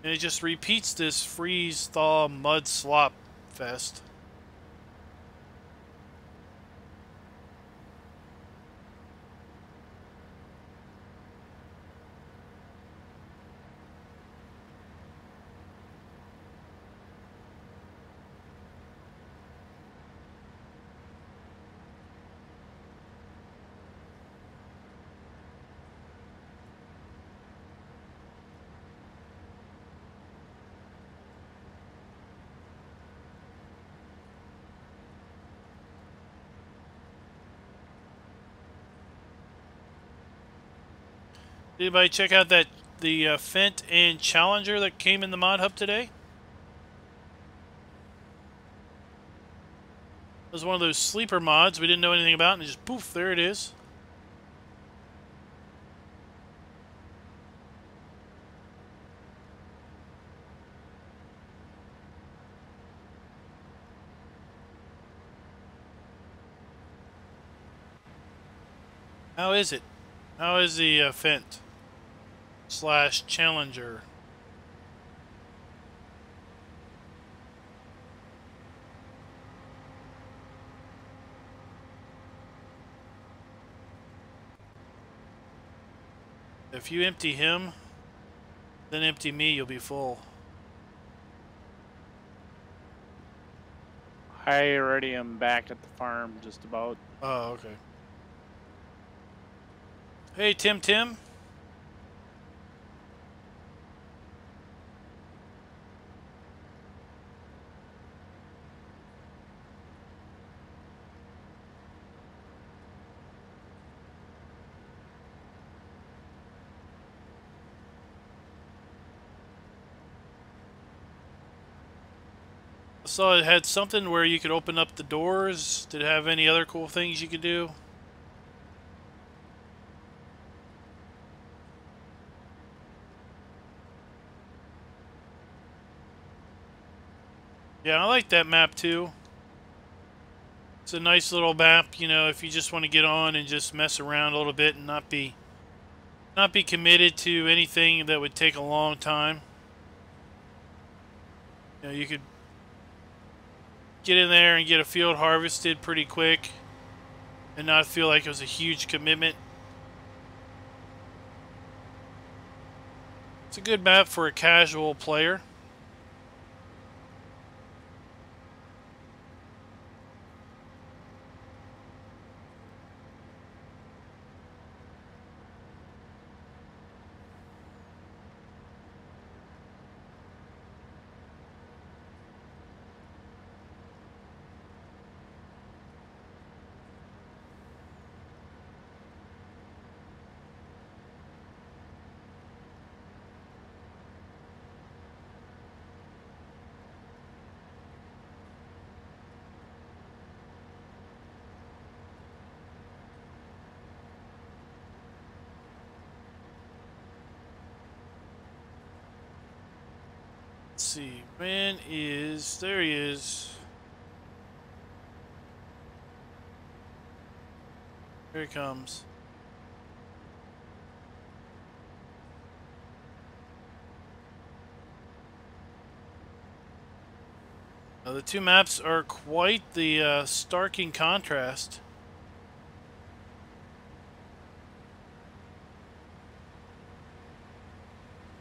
And it just repeats this freeze, thaw, mud slop fest. Anybody check out the Fent and Challenger that came in the mod hub today? It was one of those sleeper mods we didn't know anything about, and just poof, there it is. How is it? How is the Fent / Challenger? If you empty him, then empty me, you'll be full. I already am back at the farm, just about. Oh, okay. Hey, Tim. I saw it had something where you could open up the doors. Did it have any other cool things you could do? Yeah, I like that map too. It's a nice little map, you know, if you just want to get on and just mess around a little bit and not be committed to anything that would take a long time. You know, you could get in there and get a field harvested pretty quick and not feel like it was a huge commitment. It's a good map for a casual player. Let's see, there he is. Here he comes. Now, the two maps are quite the starking contrast.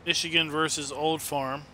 Michigan versus Old Farm.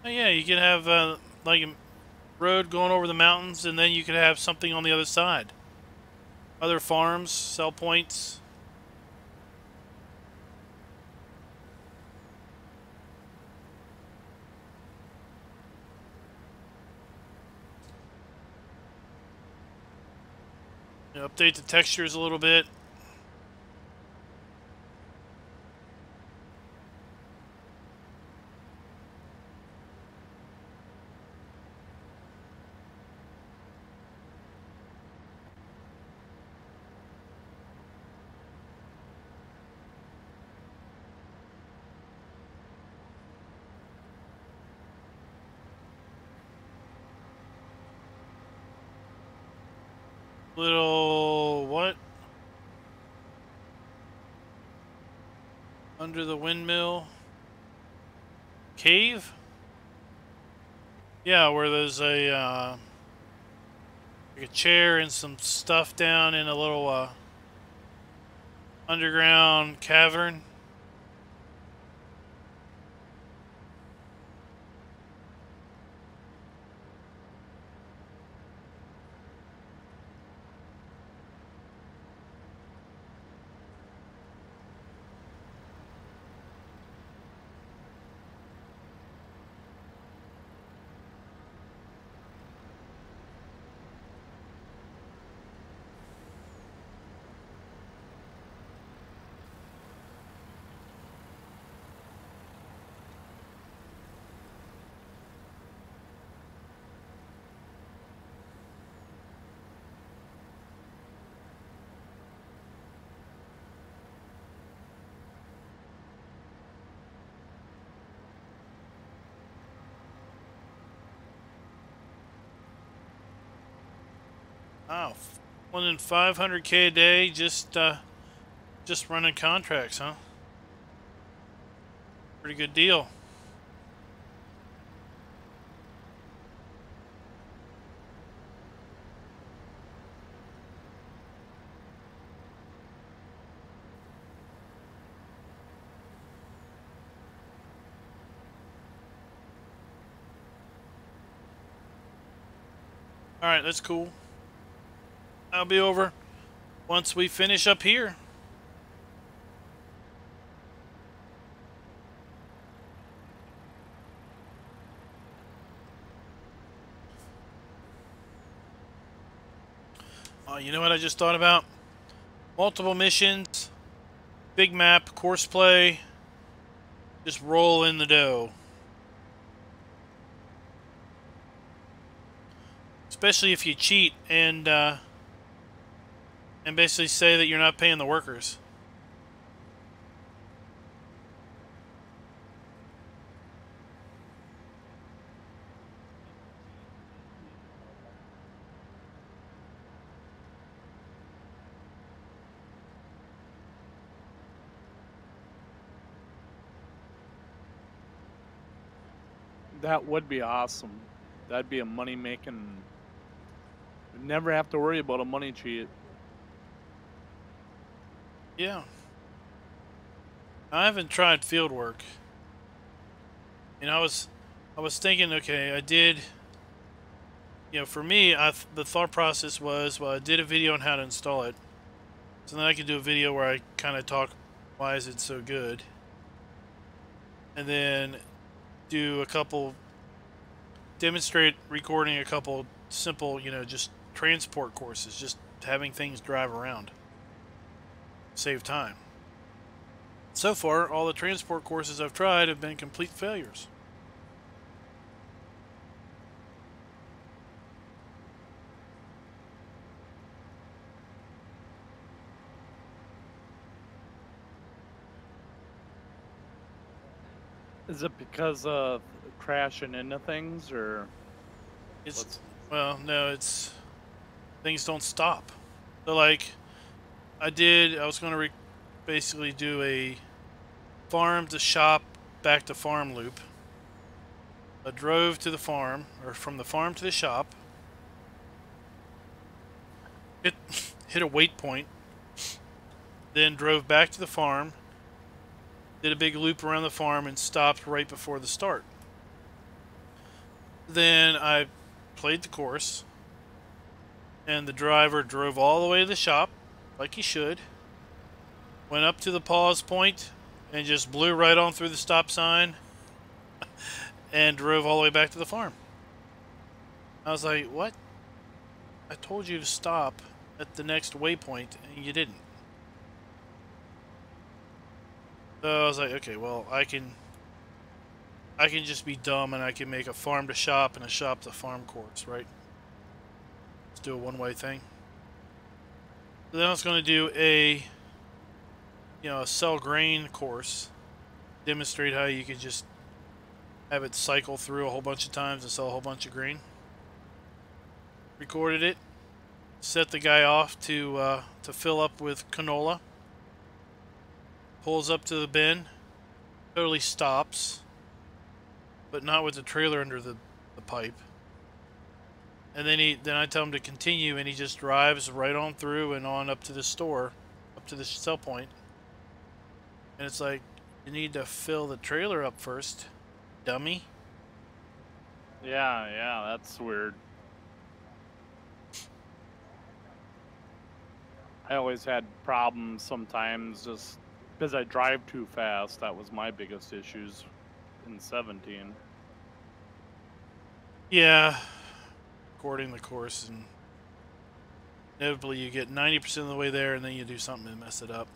Oh yeah, you could have like a road going over the mountains, and then you could have something on the other side. Other farms, sell points. You know, update the textures a little bit. Little what? Under the windmill cave? Yeah, where there's a like a chair and some stuff down in a little underground cavern. Wow, more than 500K a day just running contracts, huh? Pretty good deal. All right, that's cool. I'll be over once we finish up here. You know what I just thought about? Multiple missions, big map, course play, just roll in the dough. Especially if you cheat and basically say that you're not paying the workers. That would be awesome. That'd be a money making. Never have to worry about a money cheat. Yeah. I haven't tried field work. You know, I was thinking, okay, I did. You know, for me, the thought process was, well, I did a video on how to install it, so then I could do a video where I kind of talk, why is it so good, and then do a couple, demonstrate recording a couple simple, you know, just transport courses, just having things drive around, save time. So far, all the transport courses I've tried have been complete failures. Is it because of crashing into things, or It's, well, no, it's, things don't stop. So, like, I was going to basically do a farm to shop, back to farm loop. I drove to the farm, or from the farm to the shop. Hit a waypoint. Then drove back to the farm. Did a big loop around the farm and stopped right before the start. Then I played the course. And the driver drove all the way to the shop, like he should. Went up to the pause point and just blew right on through the stop sign and drove all the way back to the farm. I was like, what? I told you to stop at the next waypoint and you didn't. So I was like, okay, well, I can just be dumb and I can make a farm to shop and a shop to farm course, right? Let's do a one-way thing. So then I was going to do a sell grain course, demonstrate how you could just have it cycle through a whole bunch of times and sell a whole bunch of grain. Recorded it, set the guy off to fill up with canola. Pulls up to the bin, totally stops, but not with the trailer under the pipe. And then I tell him to continue, and he just drives right on through and on up to the store, up to the sell point. And it's like, you need to fill the trailer up first, dummy. Yeah, that's weird. I always had problems sometimes just because I drive too fast. That was my biggest issues in 17. Yeah, recording the course, and inevitably you get 90% of the way there and then you do something and mess it up.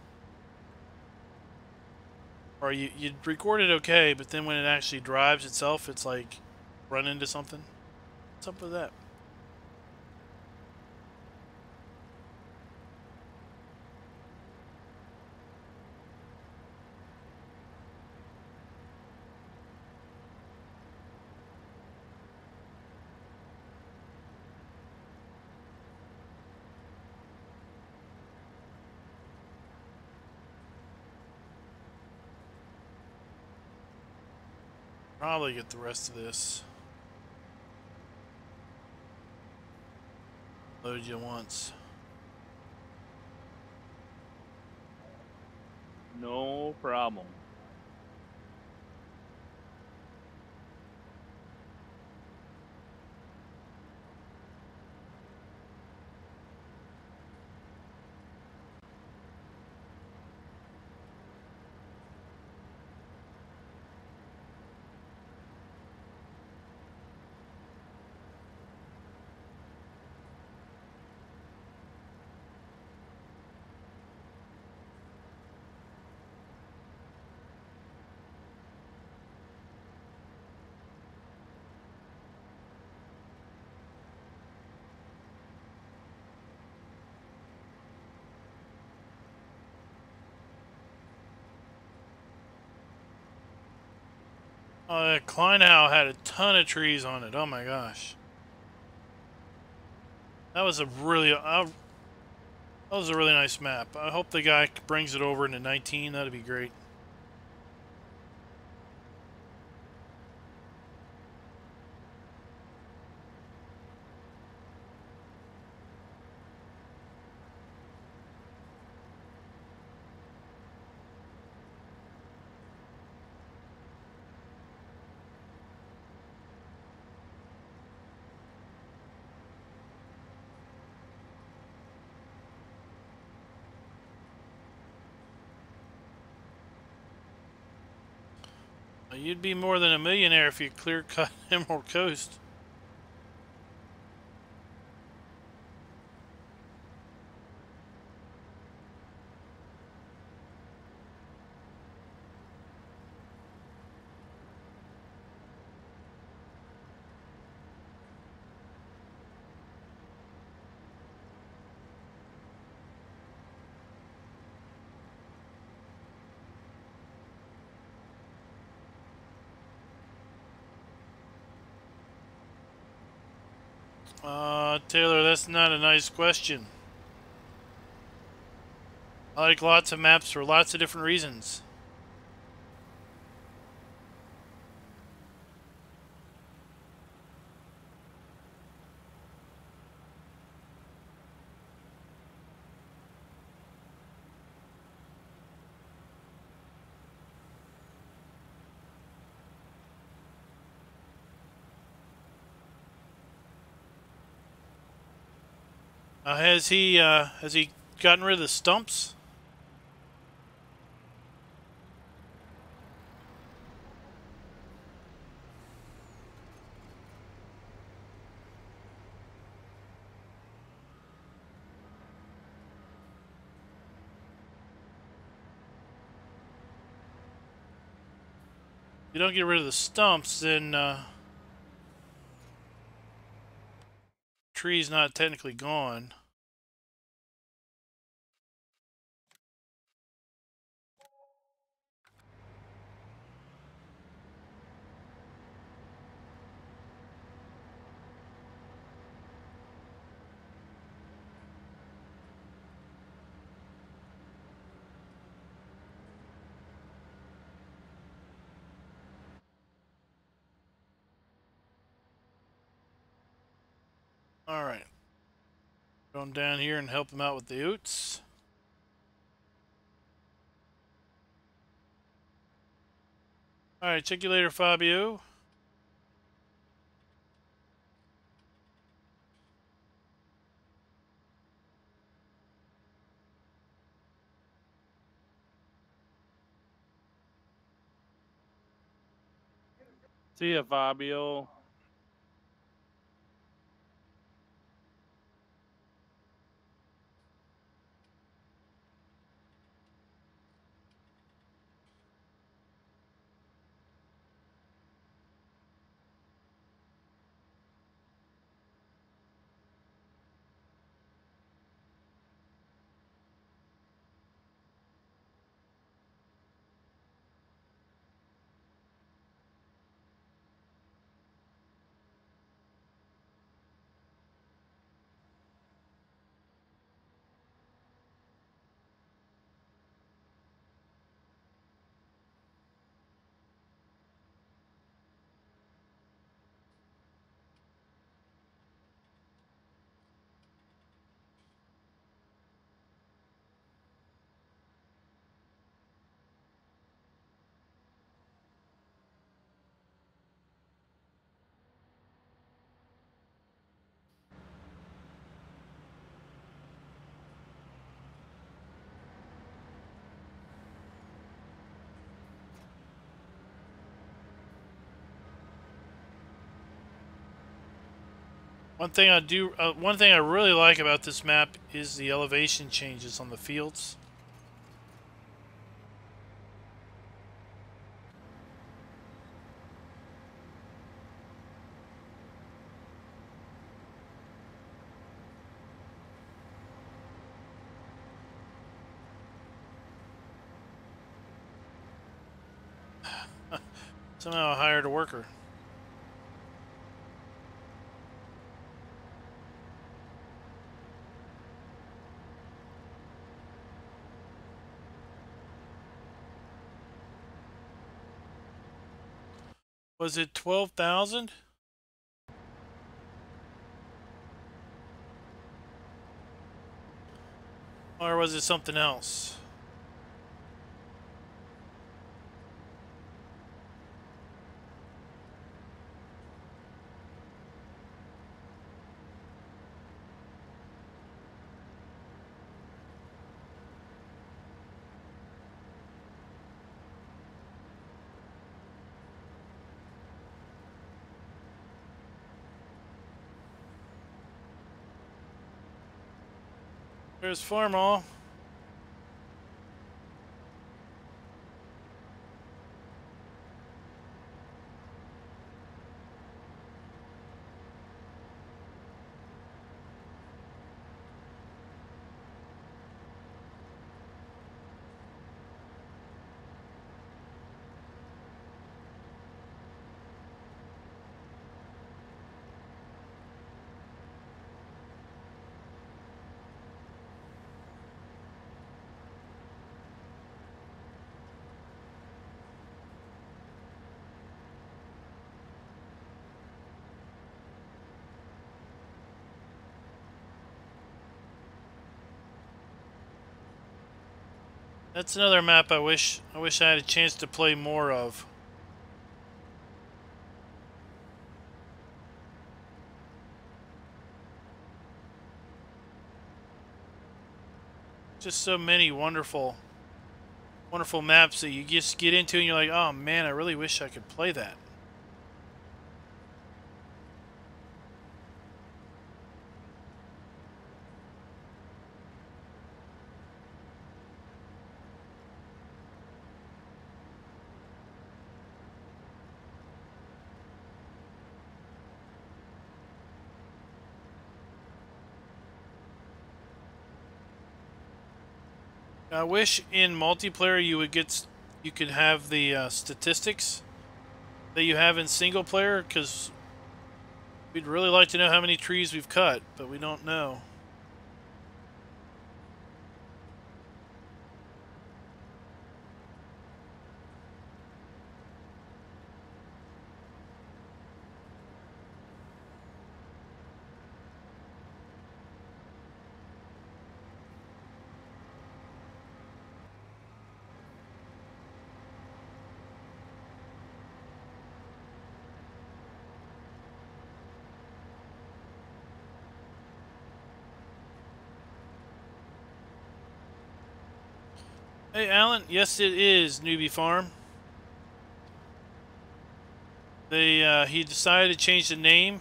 Or you record it okay, but then when it actually drives itself, it's like run into something. What's up with that? Probably get the rest of this load you once. No problem. Oh, that Klein had a ton of trees on it. Oh my gosh. That was a really nice map. I hope the guy brings it over into 19. That'd be great. You'd be more than a millionaire if you clear-cut Emerald Coast. Taylor, that's not a nice question. I like lots of maps for lots of different reasons. Has he gotten rid of the stumps? If you don't get rid of the stumps, then tree's not technically gone. Alright. Going down here and help him out with the oots. Alright, check you later, Fabio. See ya, Fabio. One thing I really like about this map is the elevation changes on the fields. Somehow I hired a worker. Was it 12,000? Or was it something else? There's Farmall. That's another map I wish I had a chance to play more of. Just so many wonderful maps that you just get into and you're like, oh man, I really wish I could play that. I wish in multiplayer you could have the statistics that you have in single player, because we'd really like to know how many trees we've cut, but we don't know. Hey, Alan. Yes, it is Newbie Farm. He decided to change the name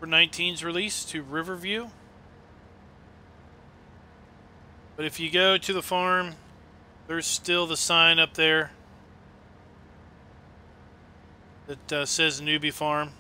for 19's release to Riverview. But if you go to the farm, there's still the sign up there that says Newbie Farm.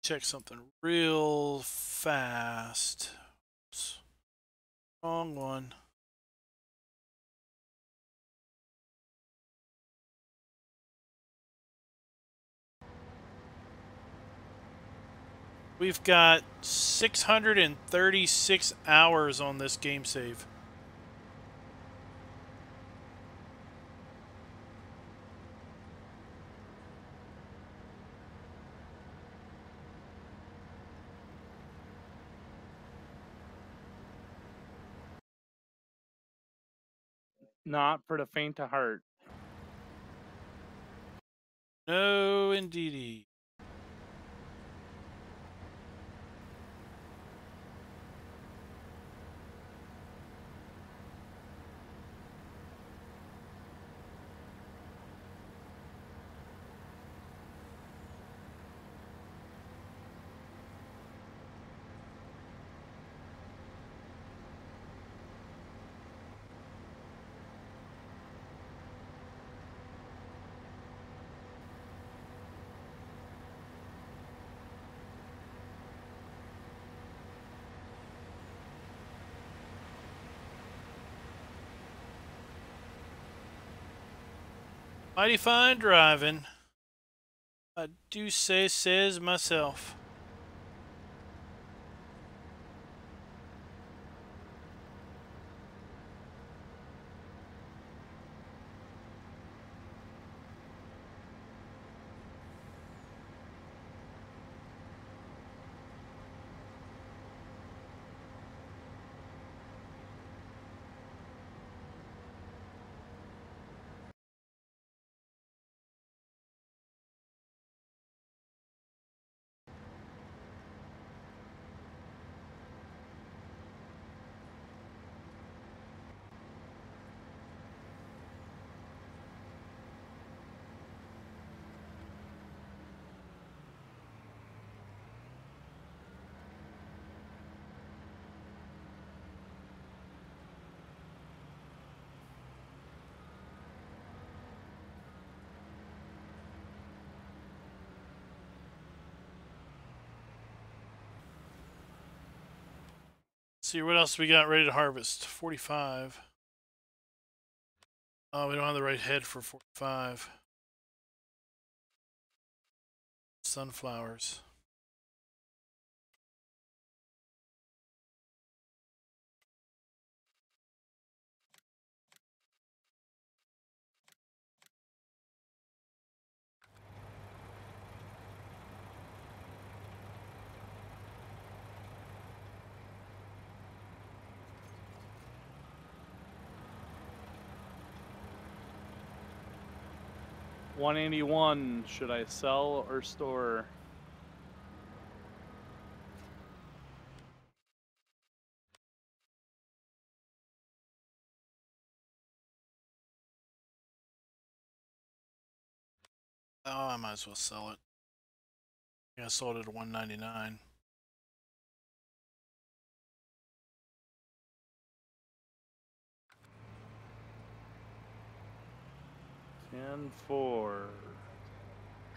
Check something real fast. Oops. Wrong one. We've got 636 hours on this game save. Not for the faint of heart. No, indeedy. Mighty fine driving. I do say says myself. See what else we got ready to harvest. 45. Oh, we don't have the right head for 45. Sunflowers. $181. Should I sell or store? Oh, I might as well sell it. Yeah, I sold it at 199. And 4.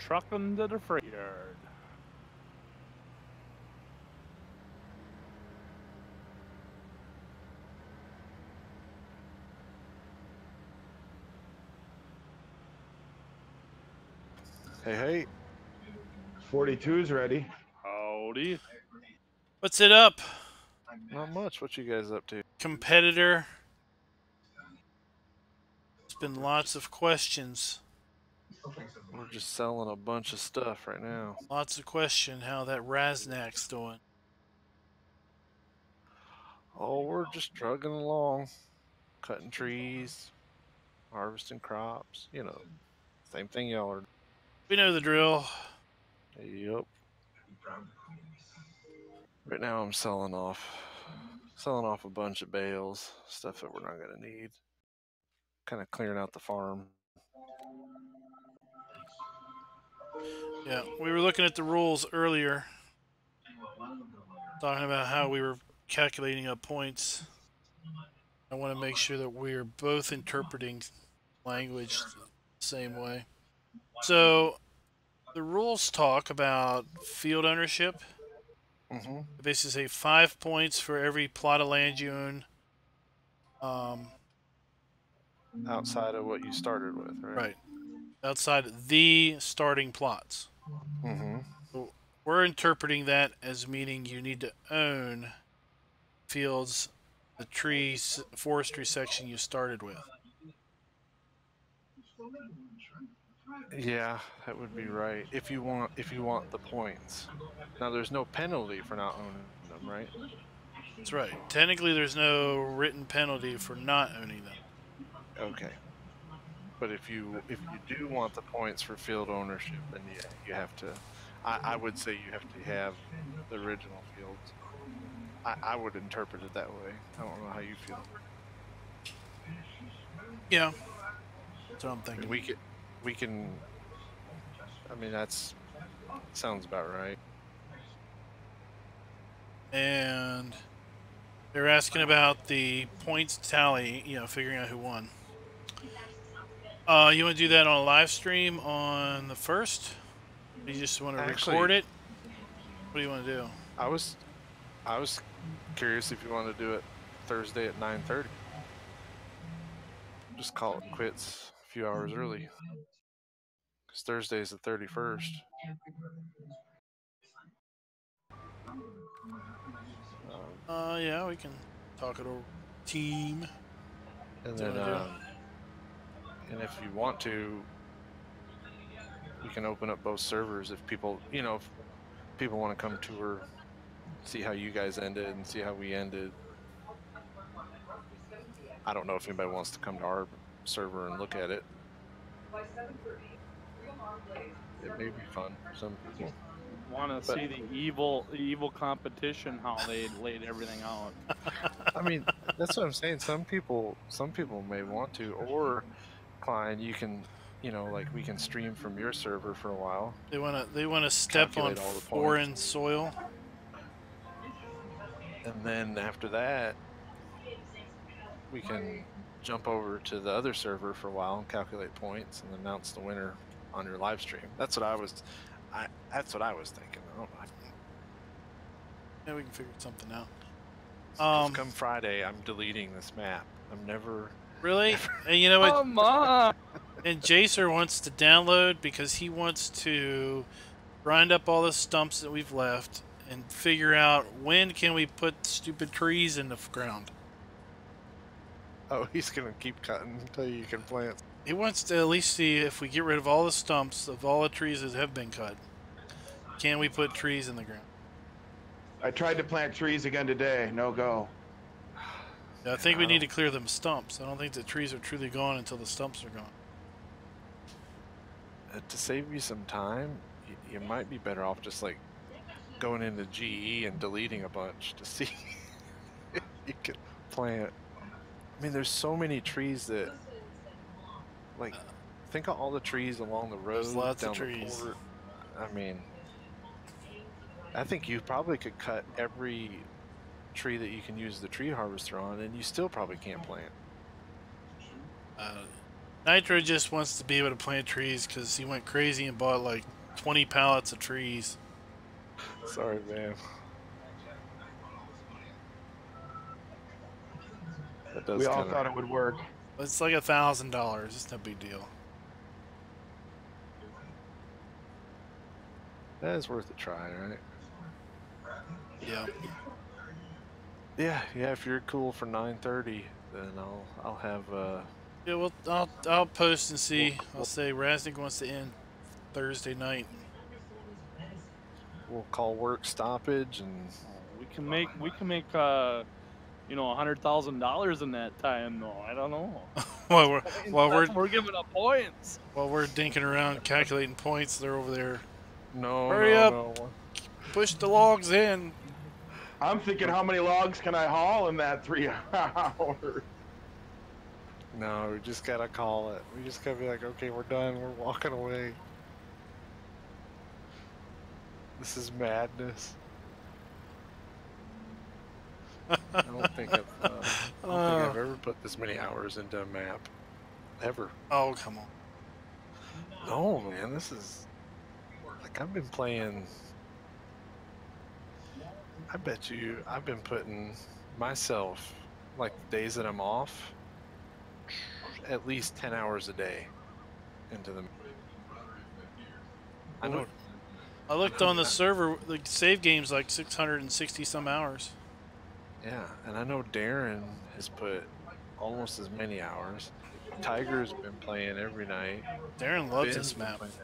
Truck them to the freight yard. Hey, hey. 42's ready. Howdy. What's it up, Not much. What you guys up to? competitor? It's been lots of questions. We're just selling a bunch of stuff right now. Lots of question how that Raznak's doing. Oh, we're just trugging along, cutting trees, harvesting crops. You know, same thing y'all are. We know the drill. Yep. Right now I'm selling off a bunch of bales, stuff that we're not gonna need. Kind of clearing out the farm. Yeah, we were looking at the rules earlier, talking about how we were calculating up points. I want to make sure that we are both interpreting language the same way. So, the rules talk about field ownership. Mm-hmm. They basically say 5 points for every plot of land you own. Outside of what you started with, right? Right. Outside the starting plots. Mm-hmm. So we're interpreting that as meaning you need to own fields, the trees, forestry section you started with. Yeah, that would be right. If you want the points. Now there's no penalty for not owning them, right? That's right. Technically, there's no written penalty for not owning them. Okay. But if you do want the points for field ownership, then yeah, you have to. I would say you have to have the original fields. I would interpret it that way. I don't know how you feel. Yeah. That's what I'm thinking. We can. I mean, that's sounds about right. And they're asking about the points tally, figuring out who won. You want to do that on a live stream on the 1st? You just want to record it? What do you want to do? I was curious if you want to do it Thursday at 9:30. Just call it quits a few hours early. Because Thursday is the 31st. Yeah, we can talk it over. Team. And then, and if you want to, we can open up both servers if people, if people want to come tour, see how you guys ended and see how we ended. I don't know if anybody wants to come to our server and look at it. It may be fun for some people. Want to see the evil competition, how they laid everything out. I mean, that's what I'm saying. Some people may want to, or Klein, you can, like we can stream from your server for a while. They want to step on foreign soil. And then after that, we can jump over to the other server for a while and calculate points and announce the winner on your live stream. That's what I was thinking. I don't know. Yeah, we can figure something out. Come Friday, I'm deleting this map. I'm never really. And you know what? Come on. And Jacer wants to download because he wants to grind up all the stumps that we've left and figure out when can we put stupid trees in the ground. Oh, he's gonna keep cutting until you can plant. He wants to at least see if we get rid of all the stumps of all the trees that have been cut. Can we put trees in the ground? I tried to plant trees again today. No go. Yeah, I think we need to clear them stumps. I don't think the trees are truly gone until the stumps are gone. To save you some time, you might be better off just like going into GE and deleting a bunch to see if you can plant. I mean, there's so many trees that, like, think of all the trees along the road. There's lots down of trees. The port. I mean, I think you probably could cut every tree that you can use the tree harvester on, and you still probably can't plant. Nitro just wants to be able to plant trees because he went crazy and bought like 20 pallets of trees. Sorry, man. We all thought it would work. It's like $1,000. It's no big deal. That is worth a try, right? Yeah. Yeah. If you're cool for 9:30, then I'll have Yeah, well, I'll post and see. I'll say Raznik wants to end Thursday night. We'll call work stoppage and We can make you know, $100,000 in that time though. I don't know. while we're Points, while we're that's what we're giving up points. while we're dinking around calculating points, they're over there. no, Hurry no, up! no. Push the logs in. I'm thinking, how many logs can I haul in that 3 hours? No, we just gotta call it. We just gotta be like, okay, we're done. We're walking away. This is madness. I don't think I've ever put this many hours into a map, ever. Oh, come on. No, man, this is like I've been playing. I bet you I've been putting myself, like the days that I'm off, at least 10 hours a day into them. I know. I looked on the server, the save game's like 660 some hours. Yeah, and I know Darren has put almost as many hours. Tiger's been playing every night. Darren loves Ben's this been map. playing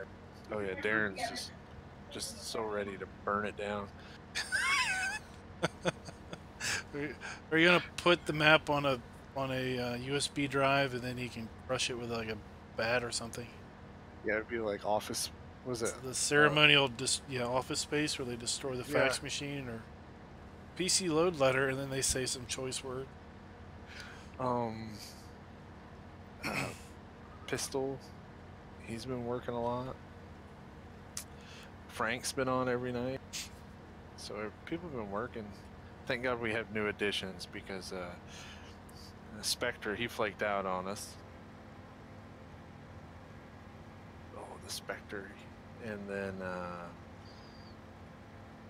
oh yeah, Darren's just so ready to burn it down. Are you gonna put the map on a USB drive and then he can crush it with like a bat or something? Yeah, it'd be like Office. Was it The ceremonial Office Space where they destroy the fax Yeah. machine, or PC load letter and then they say some choice word. Pistol? He's been working a lot. Frank's been on every night. So people have been working. Thank God we have new additions because Spectre, he flaked out on us. Oh, the Spectre. And then I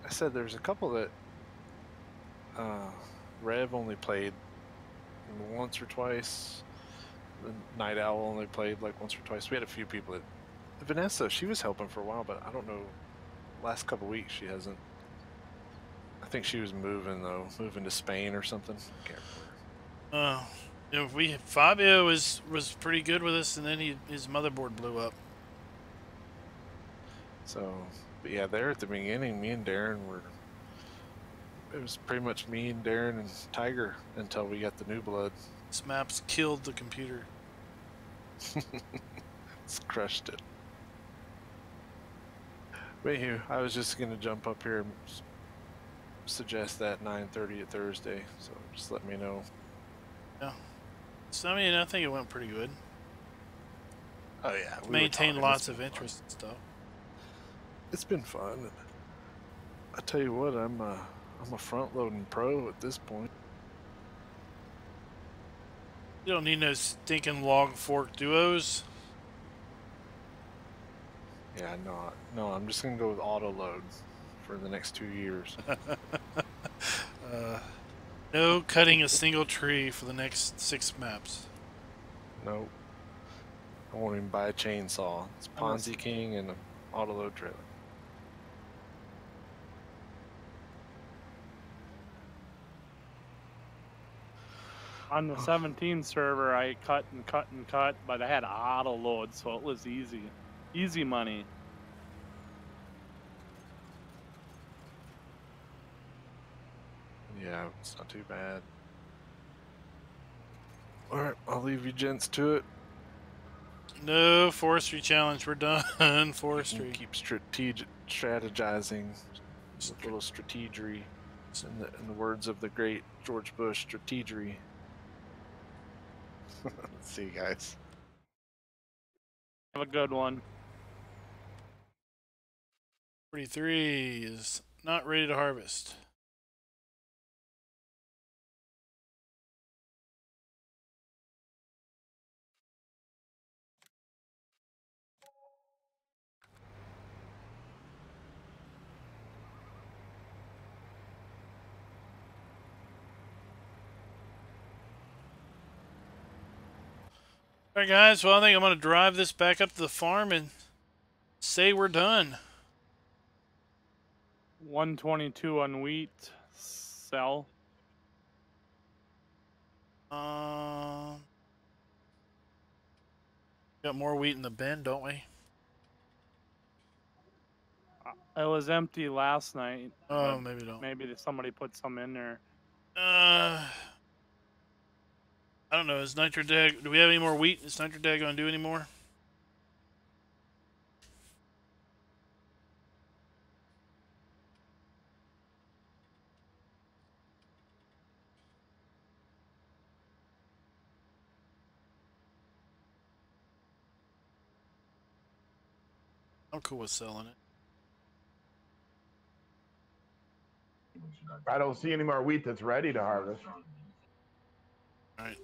said there's a couple that Rev only played once or twice. The Night Owl only played like once or twice. We had a few people that Vanessa, she was helping for a while, but I don't know. Last couple weeks she hasn't. I think she was moving to Spain or something. I can't remember. Fabio was pretty good with us, and then his motherboard blew up. So, but yeah, there at the beginning, me and Darren were. It was pretty much me and Darren and Tiger until we got the new blood. This map's killed the computer. It's crushed it. But anywho, I was just gonna jump up here and suggest that 9:30 at Thursday. So just let me know. Yeah. So I mean, I think it went pretty good. Oh yeah, Maintained lots of interest and stuff. It's been fun. I tell you what, I'm a front-loading pro at this point. You don't need no stinking log fork duos. Yeah, no, I'm just gonna go with auto load for the next 2 years. No cutting a single tree for the next 6 maps. Nope. I won't even buy a chainsaw. It's Ponzi King and an auto load trailer. On the 17 server, I cut and cut and cut, but I had auto load, so it was easy. Easy money. Yeah, it's not too bad. Alright, I'll leave you gents to it. No forestry challenge. We're done. Forestry. Keep strategizing. Just a little strategery. In the words of the great George Bush, strategery. Let's see, guys. Have a good one. 43 is not ready to harvest. Alright guys, well I think I'm going to drive this back up to the farm and say we're done. 122 on wheat. Sell. Got more wheat in the bin, don't we? It was empty last night. Oh, but maybe don't. Maybe somebody put some in there. I don't know. Is Nitrodag... Do we have any more wheat? Is Nitrodag going to do any more? I'm cool with selling it. I don't see any more wheat that's ready to harvest. All right.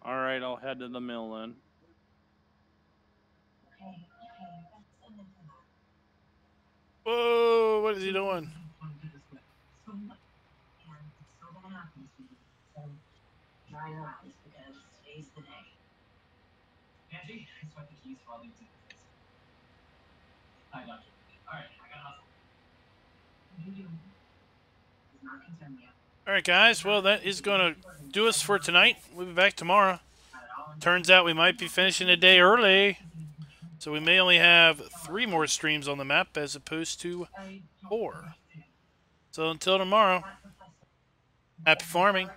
All right, I'll head to the mill then. Whoa! What is he doing? All right, guys. Well, that is going to do us for tonight. We'll be back tomorrow. Turns out we might be finishing a day early, so we may only have 3 more streams on the map as opposed to 4. So until tomorrow, happy farming.